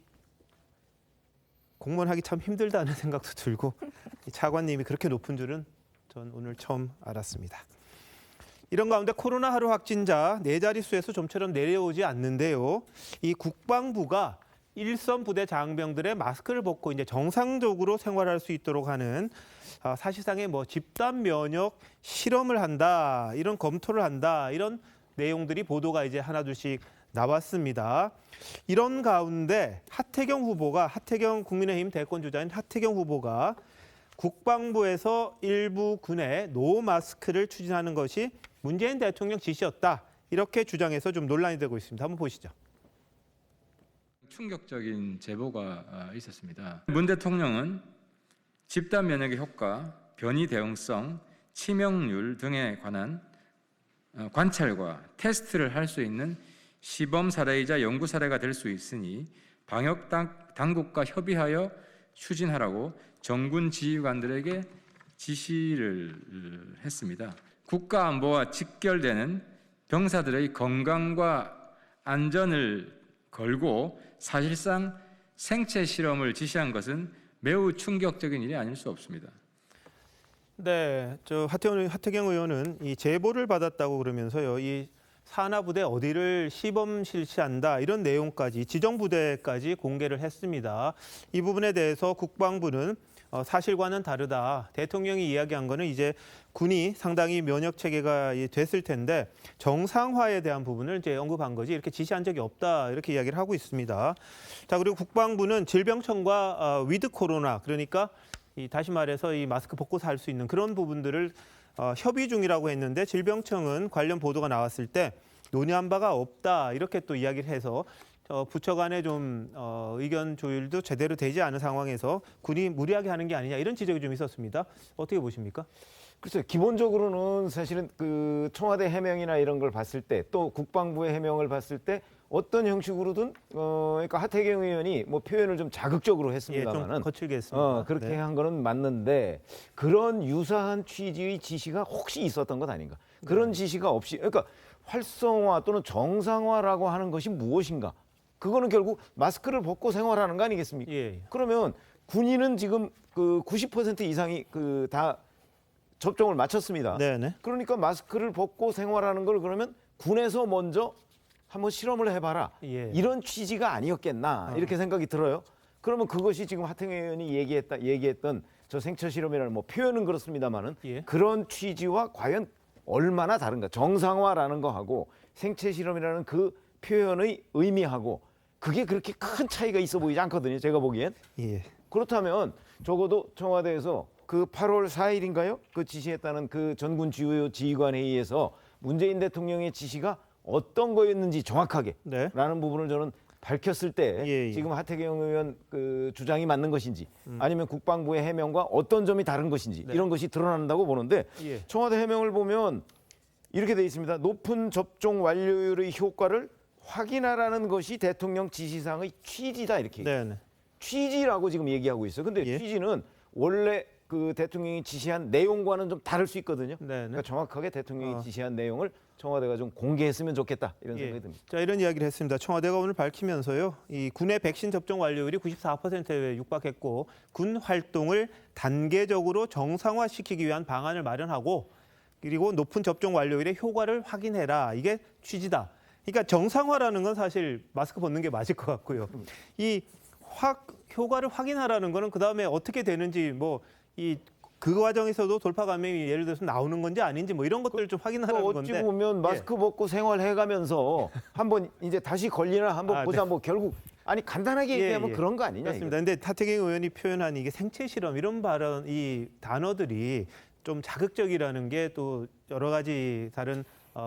공무원 하기 참 힘들다는 생각도 들고 이 차관님이 그렇게 높은 줄은 전 오늘 처음 알았습니다. 이런 가운데 코로나 하루 확진자 4자릿수에서 좀처럼 내려오지 않는데요. 이 국방부가 일선 부대 장병들의 마스크를 벗고 이제 정상적으로 생활할 수 있도록 하는 사실상의 뭐 집단 면역 실험을 한다, 이런 검토를 한다, 이런 내용들이 보도가 이제 하나둘씩 나왔습니다. 이런 가운데 하태경 국민의힘 대권 주자인 하태경 후보가 국방부에서 일부 군의 노 마스크를 추진하는 것이 문재인 대통령 지시였다, 이렇게 주장해서 좀 논란이 되고 있습니다. 한번 보시죠. 충격적인 제보가 있었습니다. 문 대통령은 집단 면역의 효과, 변이 대응성, 치명률 등에 관한 관찰과 테스트를 할 수 있는 시범 사례이자 연구 사례가 될 수 있으니 방역 당국과 협의하여 추진하라고 정군 지휘관들에게 지시를 했습니다. 국가 안보와 직결되는 병사들의 건강과 안전을 걸고 사실상 생체 실험을 지시한 것은 매우 충격적인 일이 아닐 수 없습니다. 네, 하태경 의원은 이 제보를 받았다고 그러면서요, 이 산하부대 어디를 시범 실시한다, 이런 내용까지 지정부대까지 공개를 했습니다. 이 부분에 대해서 국방부는 사실과는 다르다. 대통령이 이야기한 거는 이제 군이 상당히 면역 체계가 됐을 텐데 정상화에 대한 부분을 이제 언급한 거지 이렇게 지시한 적이 없다, 이렇게 이야기를 하고 있습니다. 자, 그리고 국방부는 질병청과 위드 코로나, 그러니까 다시 말해서 이 마스크 벗고서 할 수 있는 그런 부분들을 협의 중이라고 했는데 질병청은 관련 보도가 나왔을 때 논의한 바가 없다, 이렇게 또 이야기를 해서 부처 간에 좀 의견 조율도 제대로 되지 않은 상황에서 군이 무리하게 하는 게 아니냐, 이런 지적이 좀 있었습니다. 어떻게 보십니까? 글쎄요, 기본적으로는 사실은 그 청와대 해명이나 이런 걸 봤을 때, 또 국방부의 해명을 봤을 때 어떤 형식으로든 그러니까 하태경 의원이 뭐 표현을 좀 자극적으로 했습니다만은 좀 거칠게 했습니다. 그렇게 네. 한 거는 맞는데 그런 유사한 취지의 지시가 혹시 있었던 것 아닌가? 그런 지시가 없이, 그러니까 활성화 또는 정상화라고 하는 것이 무엇인가? 그거는 결국 마스크를 벗고 생활하는 거 아니겠습니까? 예. 그러면 군인은 지금 그 90% 이상이 그 다 접종을 마쳤습니다. 네네. 그러니까 마스크를 벗고 생활하는 걸 그러면 군에서 먼저 한번 실험을 해봐라. 예. 이런 취지가 아니었겠나, 이렇게 생각이 들어요. 그러면 그것이 지금 하태경 의원이 얘기했던 저 생체 실험이라는 뭐 표현은 그렇습니다만은 예. 그런 취지와 과연 얼마나 다른가? 정상화라는 거하고 생체 실험이라는 그 표현의 의미하고 그게 그렇게 큰 차이가 있어 보이지 않거든요, 제가 보기엔. 예. 그렇다면 적어도 청와대에서 그 8월 4일인가요? 그 지시했다는 그 전군 주요 지휘관 회의에서 문재인 대통령의 지시가 어떤 거였는지 정확하게 네. 라는 부분을 저는 밝혔을 때 예. 지금 하태경 의원 그 주장이 맞는 것인지 아니면 국방부의 해명과 어떤 점이 다른 것인지 네. 이런 것이 드러난다고 보는데 예. 청와대 해명을 보면 이렇게 돼 있습니다. 높은 접종 완료율의 효과를 확인하라는 것이 대통령 지시사항의 취지다, 이렇게. 네네. 취지라고 지금 얘기하고 있어요. 근데 예. 취지는 원래 그 대통령이 지시한 내용과는 좀 다를 수 있거든요. 네네. 그러니까 정확하게 대통령이 지시한 내용을 청와대가 좀 공개했으면 좋겠다, 이런 생각이 듭니다. 자, 이런 이야기를 했습니다. 청와대가 오늘 밝히면서요, 이 군의 백신 접종 완료율이 94%에 육박했고 군 활동을 단계적으로 정상화시키기 위한 방안을 마련하고 그리고 높은 접종 완료율의 효과를 확인해라, 이게 취지다. 그러니까 정상화라는 건 사실 마스크 벗는 게 맞을 것 같고요. 이 효과를 확인하라는 거는 그 다음에 어떻게 되는지 그 과정에서도 돌파 감염이 예를 들어서 나오는 건지 아닌지 뭐 이런 것들을 좀 확인하라는 건데. 어찌 보면 마스크 벗고 생활해가면서 한번 이제 다시 걸리나 한번 보자. 네. 뭐 결국 아니 간단하게 얘기하면 그런 거 아니냐. 그렇습니다. 근데 하태경 의원이 표현한 이게 생체 실험 이런 발언, 이 단어들이 좀 자극적이라는 게 또 여러 가지 다른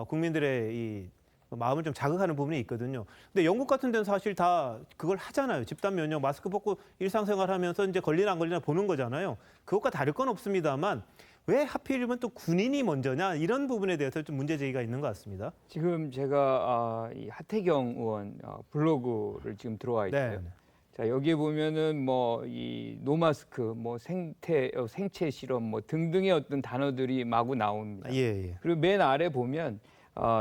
국민들의 이 마음을 좀 자극하는 부분이 있거든요. 근데 영국 같은 데는 사실 다 그걸 하잖아요. 집단 면역, 마스크 벗고 일상생활하면서 이제 걸리나 안 걸리나 보는 거잖아요. 그것과 다를 건 없습니다만 왜 하필이면 또 군인이 먼저냐, 이런 부분에 대해서 좀 문제 제기가 있는 것 같습니다. 지금 제가 이 하태경 의원 블로그를 지금 들어와 있어요. 네. 자, 여기에 보면은 뭐 이 노마스크, 뭐 생체 실험, 뭐 등등의 어떤 단어들이 마구 나옵니다. 예. 그리고 맨 아래 보면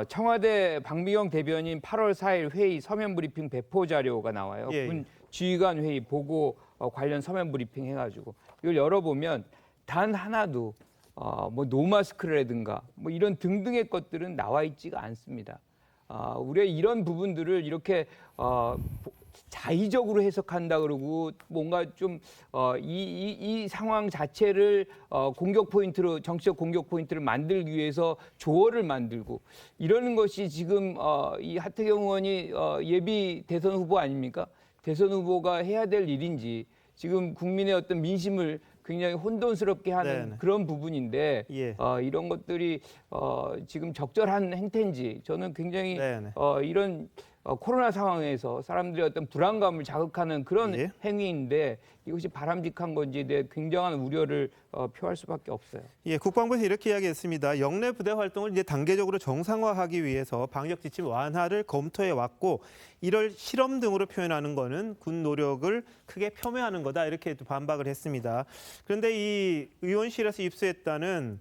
청와대 박미경 대변인 8월 4일 회의 서면 브리핑 배포 자료가 나와요. 예. 군 지휘관 회의 보고 관련 서면 브리핑 해가지고 이걸 열어보면 단 하나도 뭐 노마스크라든가 뭐 이런 등등의 것들은 나와 있지가 않습니다. 우리가 이런 부분들을 이렇게 자의적으로 해석한다 그러고 뭔가 좀 이 상황 자체를 공격 포인트로 정치적 공격 포인트를 만들기 위해서 조어를 만들고 이러는 것이 지금 이 하태경 의원이 예비 대선 후보 아닙니까? 대선 후보가 해야 될 일인지 지금 국민의 어떤 민심을 굉장히 혼돈스럽게 하는 네네. 그런 부분인데 예. 이런 것들이 지금 적절한 행태인지 저는 굉장히 이런 코로나 상황에서 사람들의 어떤 불안감을 자극하는 그런 예. 행위인데 이것이 바람직한 건지에 대해 굉장한 우려를 표할 수밖에 없어요. 예, 국방부에서 이렇게 이야기했습니다. 영내 부대 활동을 이제 단계적으로 정상화하기 위해서 방역 지침 완화를 검토해 왔고 이를 실험 등으로 표현하는 것은 군 노력을 크게 폄훼하는 거다 이렇게 또 반박을 했습니다. 그런데 이 의원실에서 입수했다는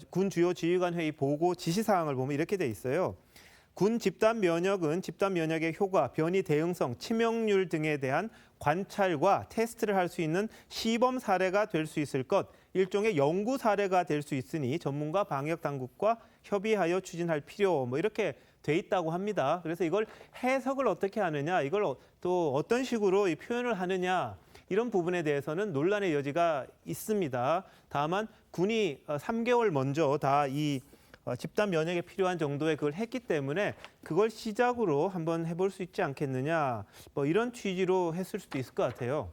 군 주요 지휘관 회의 보고 지시 사항을 보면 이렇게 돼 있어요. 군 집단 면역은 집단 면역의 효과, 변이 대응성, 치명률 등에 대한 관찰과 테스트를 할 수 있는 시범 사례가 될 수 있을 것, 일종의 연구 사례가 될 수 있으니 전문가 방역 당국과 협의하여 추진할 필요 뭐 이렇게 돼 있다고 합니다. 그래서 이걸 해석을 어떻게 하느냐, 이걸 또 어떤 식으로 이 표현을 하느냐 이런 부분에 대해서는 논란의 여지가 있습니다. 다만 군이 3개월 먼저 다 이 집단 면역에 필요한 정도의 그걸 했기 때문에 그걸 시작으로 한번 해볼 수 있지 않겠느냐 뭐 이런 취지로 했을 수도 있을 것 같아요.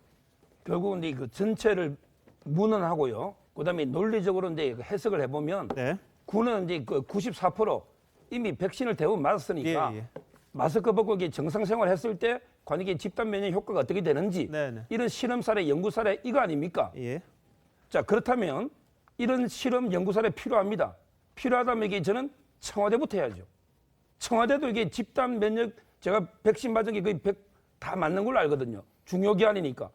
결국은 이제 그 전체를 문헌하고요. 그다음에 논리적으로 이제 해석을 해보면 군은 이제 그 94% 이미 백신을 대부분 맞았으니까 마스크 벗고 이게 정상 생활했을 때 과연 이게 집단 면역 효과가 어떻게 되는지 이런 실험 사례, 연구 사례 이거 아닙니까? 자 그렇다면 이런 실험, 연구 사례 필요합니다. 필요하다면 이게 저는 청와대부터 해야죠. 청와대도 이게 집단 면역 제가 백신 맞은 게 거의 다 맞는 걸로 알거든요. 중요 기관이니까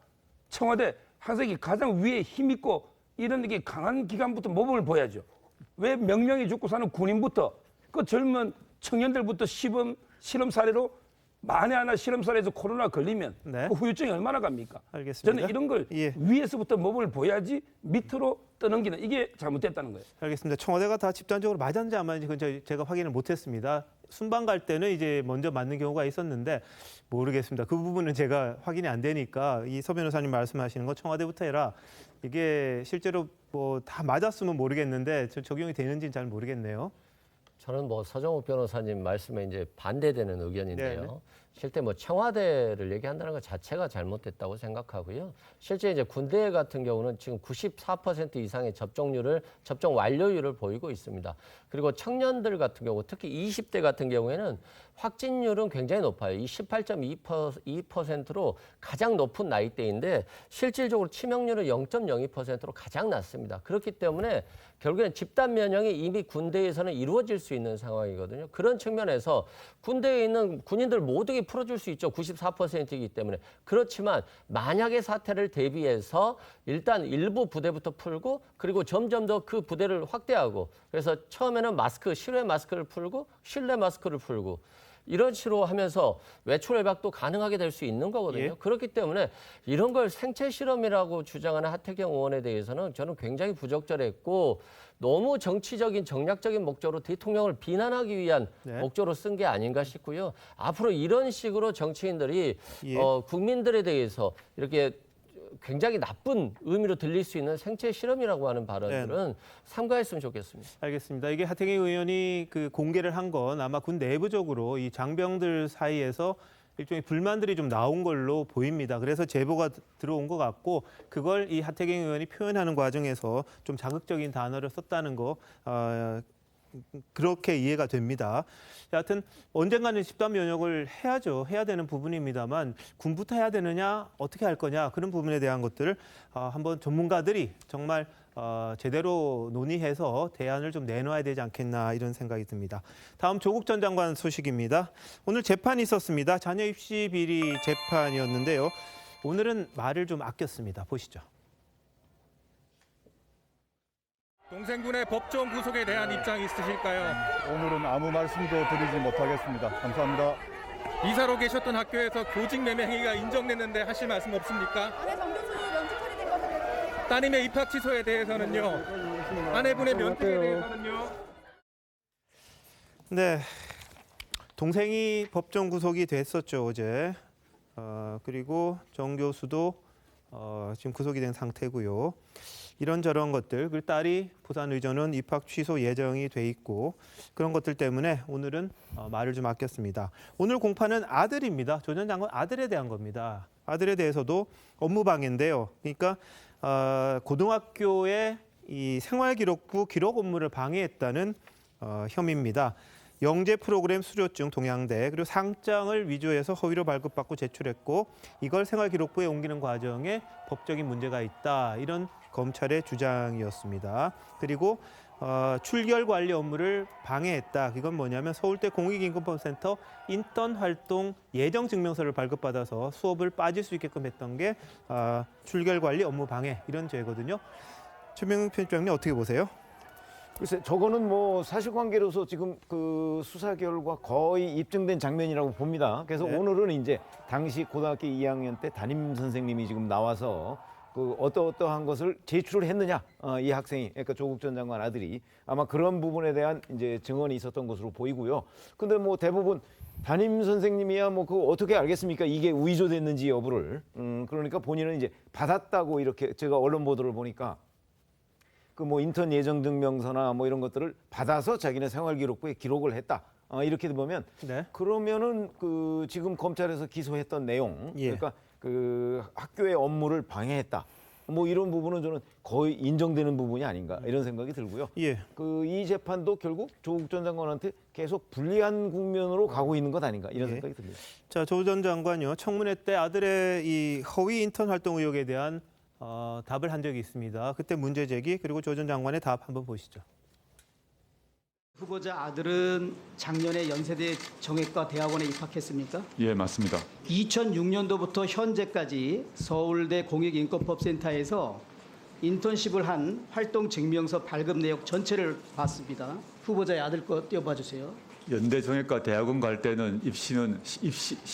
청와대 항상 이게 가장 위에 힘 있고 이런 게 강한 기관부터 모범을 보여야죠. 왜 명령이 죽고 사는 군인부터 그 젊은 청년들부터 실험 사례로 만에 하나 실험 사례에서 코로나 걸리면 그 후유증이 얼마나 갑니까? 알겠습니다. 저는 이런 걸 위에서부터 모범을 보여야지 밑으로 떠넘기는 이게 잘못됐다는 거예요. 알겠습니다. 청와대가 다 집단적으로 맞았는지 안 맞는지 그건 제가 확인을 못했습니다. 순방 갈 때는 이제 먼저 맞는 경우가 있었는데 모르겠습니다. 그 부분은 제가 확인이 안 되니까 이 서 변호사님 말씀하시는 거 청와대부터 해라. 이게 실제로 뭐 다 맞았으면 모르겠는데 적용이 되는지는 잘 모르겠네요. 저는 뭐 서정욱 변호사님 말씀에 이제 반대되는 의견인데요. 실제 뭐 청와대를 얘기한다는 것 자체가 잘못됐다고 생각하고요. 실제 이제 군대 같은 경우는 지금 94% 이상의 접종 완료율을 보이고 있습니다. 그리고 청년들 같은 경우 특히 20대 같은 경우에는 확진율은 굉장히 높아요. 이 18.2%로 가장 높은 나이대인데 실질적으로 치명률은 0.02%로 가장 낮습니다. 그렇기 때문에 결국엔 집단 면역이 이미 군대에서는 이루어질 수 있는 상황이거든요. 그런 측면에서 군대에 있는 군인들 모두에게 풀어줄 수 있죠. 94%이기 때문에. 그렇지만 만약의 사태를 대비해서 일단 일부 부대부터 풀고 그리고 점점 더 그 부대를 확대하고 그래서 처음에는 실외 마스크를 풀고 실내 마스크를 풀고 이런 식으로 하면서 외출 외박도 가능하게 될 수 있는 거거든요. 그렇기 때문에 이런 걸 생체 실험이라고 주장하는 하태경 의원에 대해서는 저는 굉장히 부적절했고 너무 정치적인 정략적인 목적으로 대통령을 비난하기 위한 목적으로 쓴 게 아닌가 싶고요. 앞으로 이런 식으로 정치인들이 국민들에 대해서 이렇게 굉장히 나쁜 의미로 들릴 수 있는 생체 실험이라고 하는 발언들은 삼가했으면 좋겠습니다. 알겠습니다. 이게 하태경 의원이 그 공개를 한 건 아마 군 내부적으로 이 장병들 사이에서 일종의 불만들이 좀 나온 걸로 보입니다. 그래서 제보가 들어온 것 같고 그걸 이 하태경 의원이 표현하는 과정에서 좀 자극적인 단어를 썼다는 거 그렇게 이해가 됩니다. 여하튼 언젠가는 집단 면역을 해야죠. 해야 되는 부분입니다만 군부터 해야 되느냐 어떻게 할 거냐 그런 부분에 대한 것들을 한번 전문가들이 정말 제대로 논의해서 대안을 좀 내놔야 되지 않겠나 이런 생각이 듭니다. 다음 조국 전 장관 소식입니다. 오늘 재판이 있었습니다. 자녀 입시 비리 재판이었는데요. 오늘은 말을 좀 아꼈습니다. 보시죠. 동생분의 법정 구속에 대한 입장 있으실까요? 오늘은 아무 말씀도 드리지 못하겠습니다. 감사합니다. 이사로 계셨던 학교에서 교직 매매 행위가 인정됐는데 하실 말씀 없습니까? 따님의 입학 취소에 대해서는요. 아내분의 면책에 대해서는요. 네, 동생이 법정 구속이 됐었죠 어제. 그리고 정 교수도 지금 구속이 된 상태고요. 이런저런 것들, 그 딸이 부산의전은 입학 취소 예정이 돼 있고 그런 것들 때문에 오늘은 말을 좀 아꼈습니다. 오늘 공판은 아들입니다. 조 전 장관 아들에 대한 겁니다. 아들에 대해서도 업무방해인데요. 그러니까 고등학교의 이 생활기록부 기록 업무를 방해했다는 혐의입니다. 영재 프로그램 수료증 동양대 그리고 상장을 위조해서 허위로 발급받고 제출했고 이걸 생활기록부에 옮기는 과정에 법적인 문제가 있다. 이런 검찰의 주장이었습니다. 그리고 출결 관리 업무를 방해했다. 이건 뭐냐면 서울대 공익인권법센터 인턴 활동 예정 증명서를 발급받아서 수업을 빠질 수 있게끔 했던 게 출결 관리 업무 방해 이런 죄거든요. 최명훈 편집장님 어떻게 보세요? 글쎄, 저거는 뭐 사실관계로서 지금 그 수사 결과 거의 입증된 장면이라고 봅니다. 그래서 네. 오늘은 이제 당시 고등학교 2학년 때 담임 선생님이 지금 나와서 그 어떠한 것을 제출을 했느냐, 이 학생이, 그러니까 조국 전 장관 아들이 아마 그런 부분에 대한 이제 증언이 있었던 것으로 보이고요. 근데 뭐 대부분 담임 선생님이야 뭐 그 어떻게 알겠습니까? 이게 위조됐는지 여부를. 그러니까 본인은 이제 받았다고 이렇게 제가 언론 보도를 보니까. 그 뭐 인턴 예정 증명서나 뭐 이런 것들을 받아서 자기네 생활기록부에 기록을 했다. 이렇게 보면 네. 그러면은 그 지금 검찰에서 기소했던 내용, 그러니까 그 학교의 업무를 방해했다. 뭐 이런 부분은 저는 거의 인정되는 부분이 아닌가 이런 생각이 들고요. 그 이 재판도 결국 조국 전 장관한테 계속 불리한 국면으로 가고 있는 것 아닌가 이런 생각이 듭니다. 자, 조 전 장관요. 청문회 때 아들의 이 허위 인턴 활동 의혹에 대한 답을 한 적이 있습니다. 그때 문제 제기 그리고 조 전 장관의 답 한번 보시죠. 후보자 아들은 작년에 연세대 정외과 대학원에 입학했습니까? 예, 맞습니다. 2006년도부터 현재까지 서울대 공익인권법센터에서 인턴십을 한 활동 증명서 발급 내역 전체를 봤습니다. 후보자의 아들 거 띄워봐 주세요. 연대 정외과 대학원 갈 때는 입시는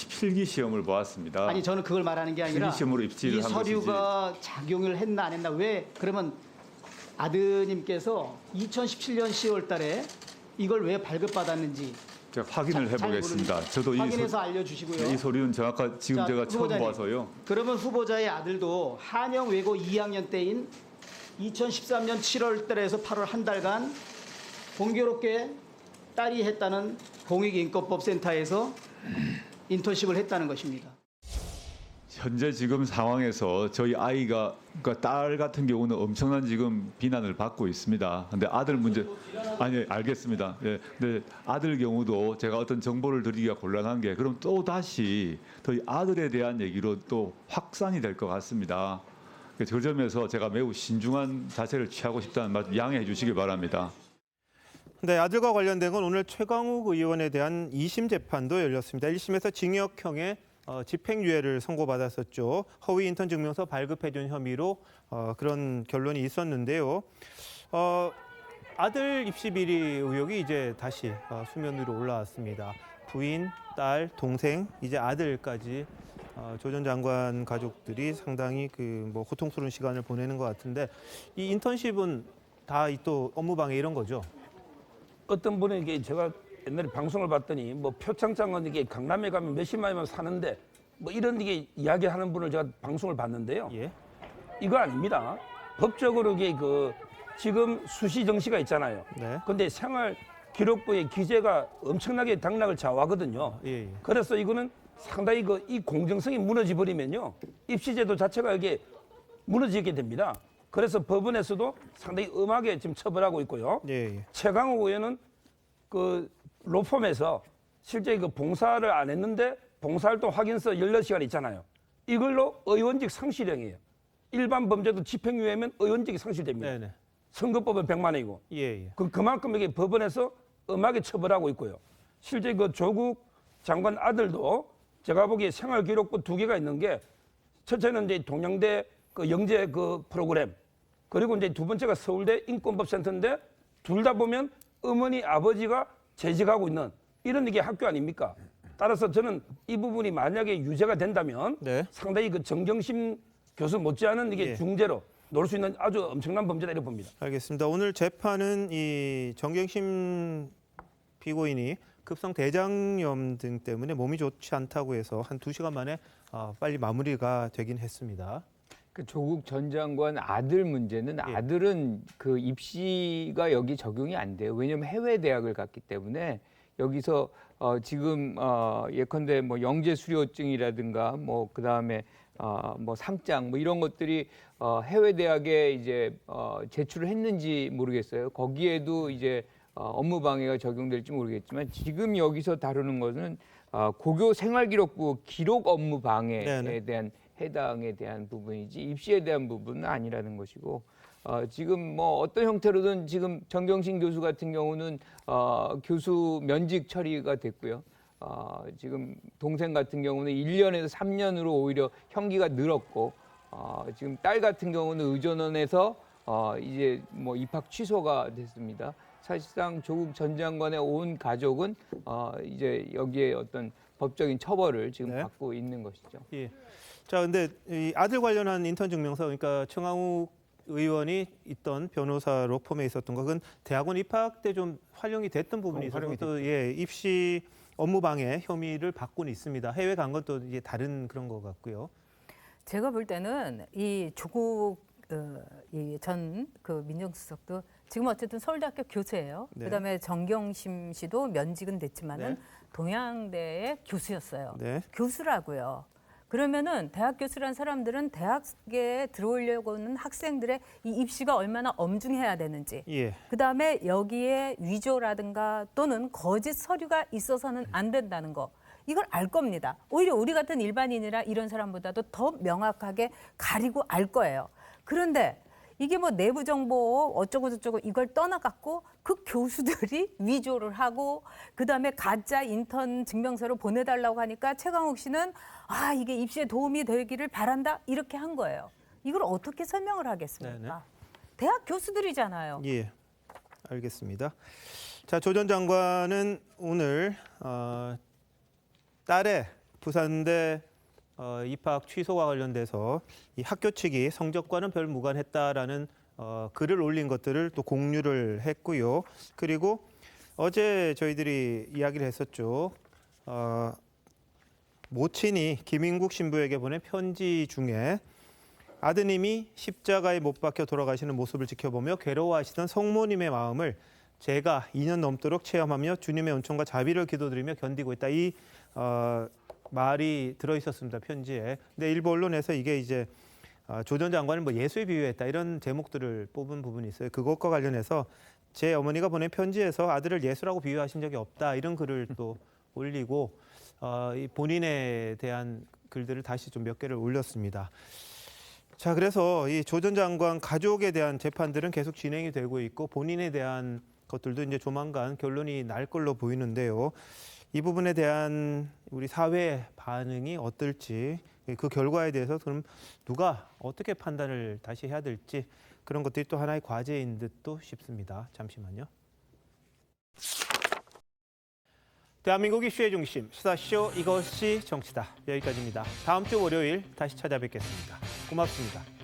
필기 시험을 보았습니다. 아니 저는 그걸 말하는 게 아니라 필기 시험으로 입시를 이 한 서류가 작용을 했나 안 했나 왜 그러면 아드님께서 2017년 10월 달에 이걸 왜 발급받았는지 제가 확인을 해보겠습니다. 저도 확인해서 알려주시고요. 이 서류는 정확한 지금 제가 처음 후보자님, 봐서요. 그러면 후보자의 아들도 한영외고 2학년 때인 2013년 7월 달에서 8월 한 달간 공교롭게 딸이 했다는 공익인권법센터에서 인턴십을 했다는 것입니다. 현재 지금 상황에서 저희 아이가 그러니까 딸 같은 경우는 엄청난 지금 비난을 받고 있습니다. 근데 아들 문제 아니 알겠습니다. 예. 근데 아들 경우도 제가 어떤 정보를 드리기가 곤란한 게 그럼 또 다시 저희 아들에 대한 얘기로 또 확산이 될 것 같습니다. 그 점에서 제가 매우 신중한 자세를 취하고 싶다는 말 양해해 주시기 바랍니다. 네, 아들과 관련된 건 오늘 최강욱 의원에 대한 2심 재판도 열렸습니다. 1심에서 징역형의 집행유예를 선고받았었죠. 허위 인턴 증명서 발급해준 혐의로 그런 결론이 있었는데요. 아들 입시 비리 의혹이 이제 다시 수면 위로 올라왔습니다. 부인, 딸, 동생, 이제 아들까지 조 전 장관 가족들이 상당히 그 뭐 고통스러운 시간을 보내는 것 같은데 이 인턴십은 다 또 업무방해 이런 거죠? 어떤 분에게 제가 옛날에 방송을 봤더니 뭐 표창장은 이게 강남에 가면 몇십만이면 사는데 뭐 이런 이게 이야기하는 분을 제가 방송을 봤는데요. 이거 아닙니다. 법적으로 이게 그 지금 수시 정시가 있잖아요. 근데 생활 기록부의 기재가 엄청나게 당락을 좌우하거든요. 그래서 이거는 상당히 그 이 공정성이 무너져 버리면요. 입시제도 자체가 이게 무너지게 됩니다. 그래서 법원에서도 상당히 엄하게 지금 처벌하고 있고요. 최강욱 의원은 그 로펌에서 실제 그 봉사를 안 했는데 봉사활동 확인서 18시간 있잖아요. 이걸로 의원직 상실형이에요. 일반 범죄도 집행유예면 의원직이 상실됩니다. 선거법은 100만 원이고. 그만큼 이게 법원에서 엄하게 처벌하고 있고요. 실제 그 조국 장관 아들도 제가 보기에 생활기록부 2개가 있는 게 첫째는 이제 동양대 그 영재 그 프로그램 그리고 이제 두 번째가 서울대 인권법센터인데 둘 다 보면 어머니 아버지가 재직하고 있는 이런 이게 학교 아닙니까? 따라서 저는 이 부분이 만약에 유죄가 된다면 상당히 그 정경심 교수 못지않은 이게 중죄로 놓을 수 있는 아주 엄청난 범죄다 이렇게 봅니다. 알겠습니다. 오늘 재판은 이 정경심 피고인이 급성 대장염 등 때문에 몸이 좋지 않다고 해서 한 2시간 만에 빨리 마무리가 되긴 했습니다. 그 조국 전 장관 아들 문제는 아들은 그 입시가 여기 적용이 안 돼요. 왜냐하면 해외 대학을 갔기 때문에 여기서 지금 예컨대 뭐 영재 수료증이라든가 뭐 그다음에 뭐 상장 뭐 이런 것들이 해외 대학에 이제 제출을 했는지 모르겠어요. 거기에도 이제 업무 방해가 적용될지 모르겠지만 지금 여기서 다루는 것은 고교 생활기록부 기록 업무 방해에 대한 해당에 대한 부분이지 입시에 대한 부분은 아니라는 것이고 지금 뭐 어떤 형태로든 지금 정경심 교수 같은 경우는 교수 면직 처리가 됐고요. 지금 동생 같은 경우는 1년에서 3년으로 오히려 형기가 늘었고 지금 딸 같은 경우는 의전원에서 이제 뭐 입학 취소가 됐습니다. 사실상 조국 전 장관의 온 가족은 이제 여기에 어떤 법적인 처벌을 지금 받고 있는 것이죠. 예. 자, 근데 이 아들 관련한 인턴 증명서, 그러니까 청강욱 의원이 있던 변호사로 펌에 있었던 거, 그건 대학원 입학 때 좀 활용이 됐던 부분이 있어서 또 입시 업무 방해 혐의를 받고는 있습니다. 해외 간 건 또 이제 다른 그런 것 같고요. 제가 볼 때는 이 조국 전 그 민정수석도 지금 어쨌든 서울대학교 교수예요. 네. 그다음에 정경심 씨도 면직은 됐지만은 동양대의 교수였어요. 네. 교수라고요. 그러면은 대학 교수란 사람들은 대학에 들어오려고 하는 학생들의 이 입시가 얼마나 엄중해야 되는지, 그다음에 여기에 위조라든가 또는 거짓 서류가 있어서는 안 된다는 거, 이걸 알 겁니다. 오히려 우리 같은 일반인이라 이런 사람보다도 더 명확하게 가리고 알 거예요. 그런데 이게 뭐 내부 정보 어쩌고 저쩌고 이걸 떠나갖고 그 교수들이 위조를 하고 그다음에 가짜 인턴 증명서를 보내달라고 하니까 최강욱 씨는 이게 입시에 도움이 되기를 바란다 이렇게 한 거예요. 이걸 어떻게 설명을 하겠습니까? 네네. 대학 교수들이잖아요. 예, 알겠습니다. 자, 조 전 장관은 오늘 딸의 부산대 입학 취소와 관련돼서 이 학교 측이 성적과는 별 무관했다라는 글을 올린 것들을 또 공유를 했고요. 그리고 어제 저희들이 이야기를 했었죠. 모친이 김인국 신부에게 보낸 편지 중에 아드님이 십자가에 못 박혀 돌아가시는 모습을 지켜보며 괴로워하시던 성모님의 마음을 제가 2년 넘도록 체험하며 주님의 은총과 자비를 기도드리며 견디고 있다. 이 말이 들어있었습니다, 편지에. 근데 일부 언론에서 이게 이제 조 전 장관을 뭐 예수에 비유했다 이런 제목들을 뽑은 부분이 있어요. 그것과 관련해서 제 어머니가 보낸 편지에서 아들을 예수라고 비유하신 적이 없다 이런 글을 또 올리고 이 본인에 대한 글들을 다시 좀 몇 개를 올렸습니다. 자, 그래서 이 조 전 장관 가족에 대한 재판들은 계속 진행이 되고 있고 본인에 대한 것들도 이제 조만간 결론이 날 걸로 보이는데요. 이 부분에 대한 우리 사회의 반응이 어떨지, 그 결과에 대해서 그럼 누가 어떻게 판단을 다시 해야 될지 그런 것들이 또 하나의 과제인 듯도 싶습니다. 잠시만요. 대한민국 이슈의 중심, 시사쇼 이것이 정치다. 여기까지입니다. 다음 주 월요일 다시 찾아뵙겠습니다. 고맙습니다.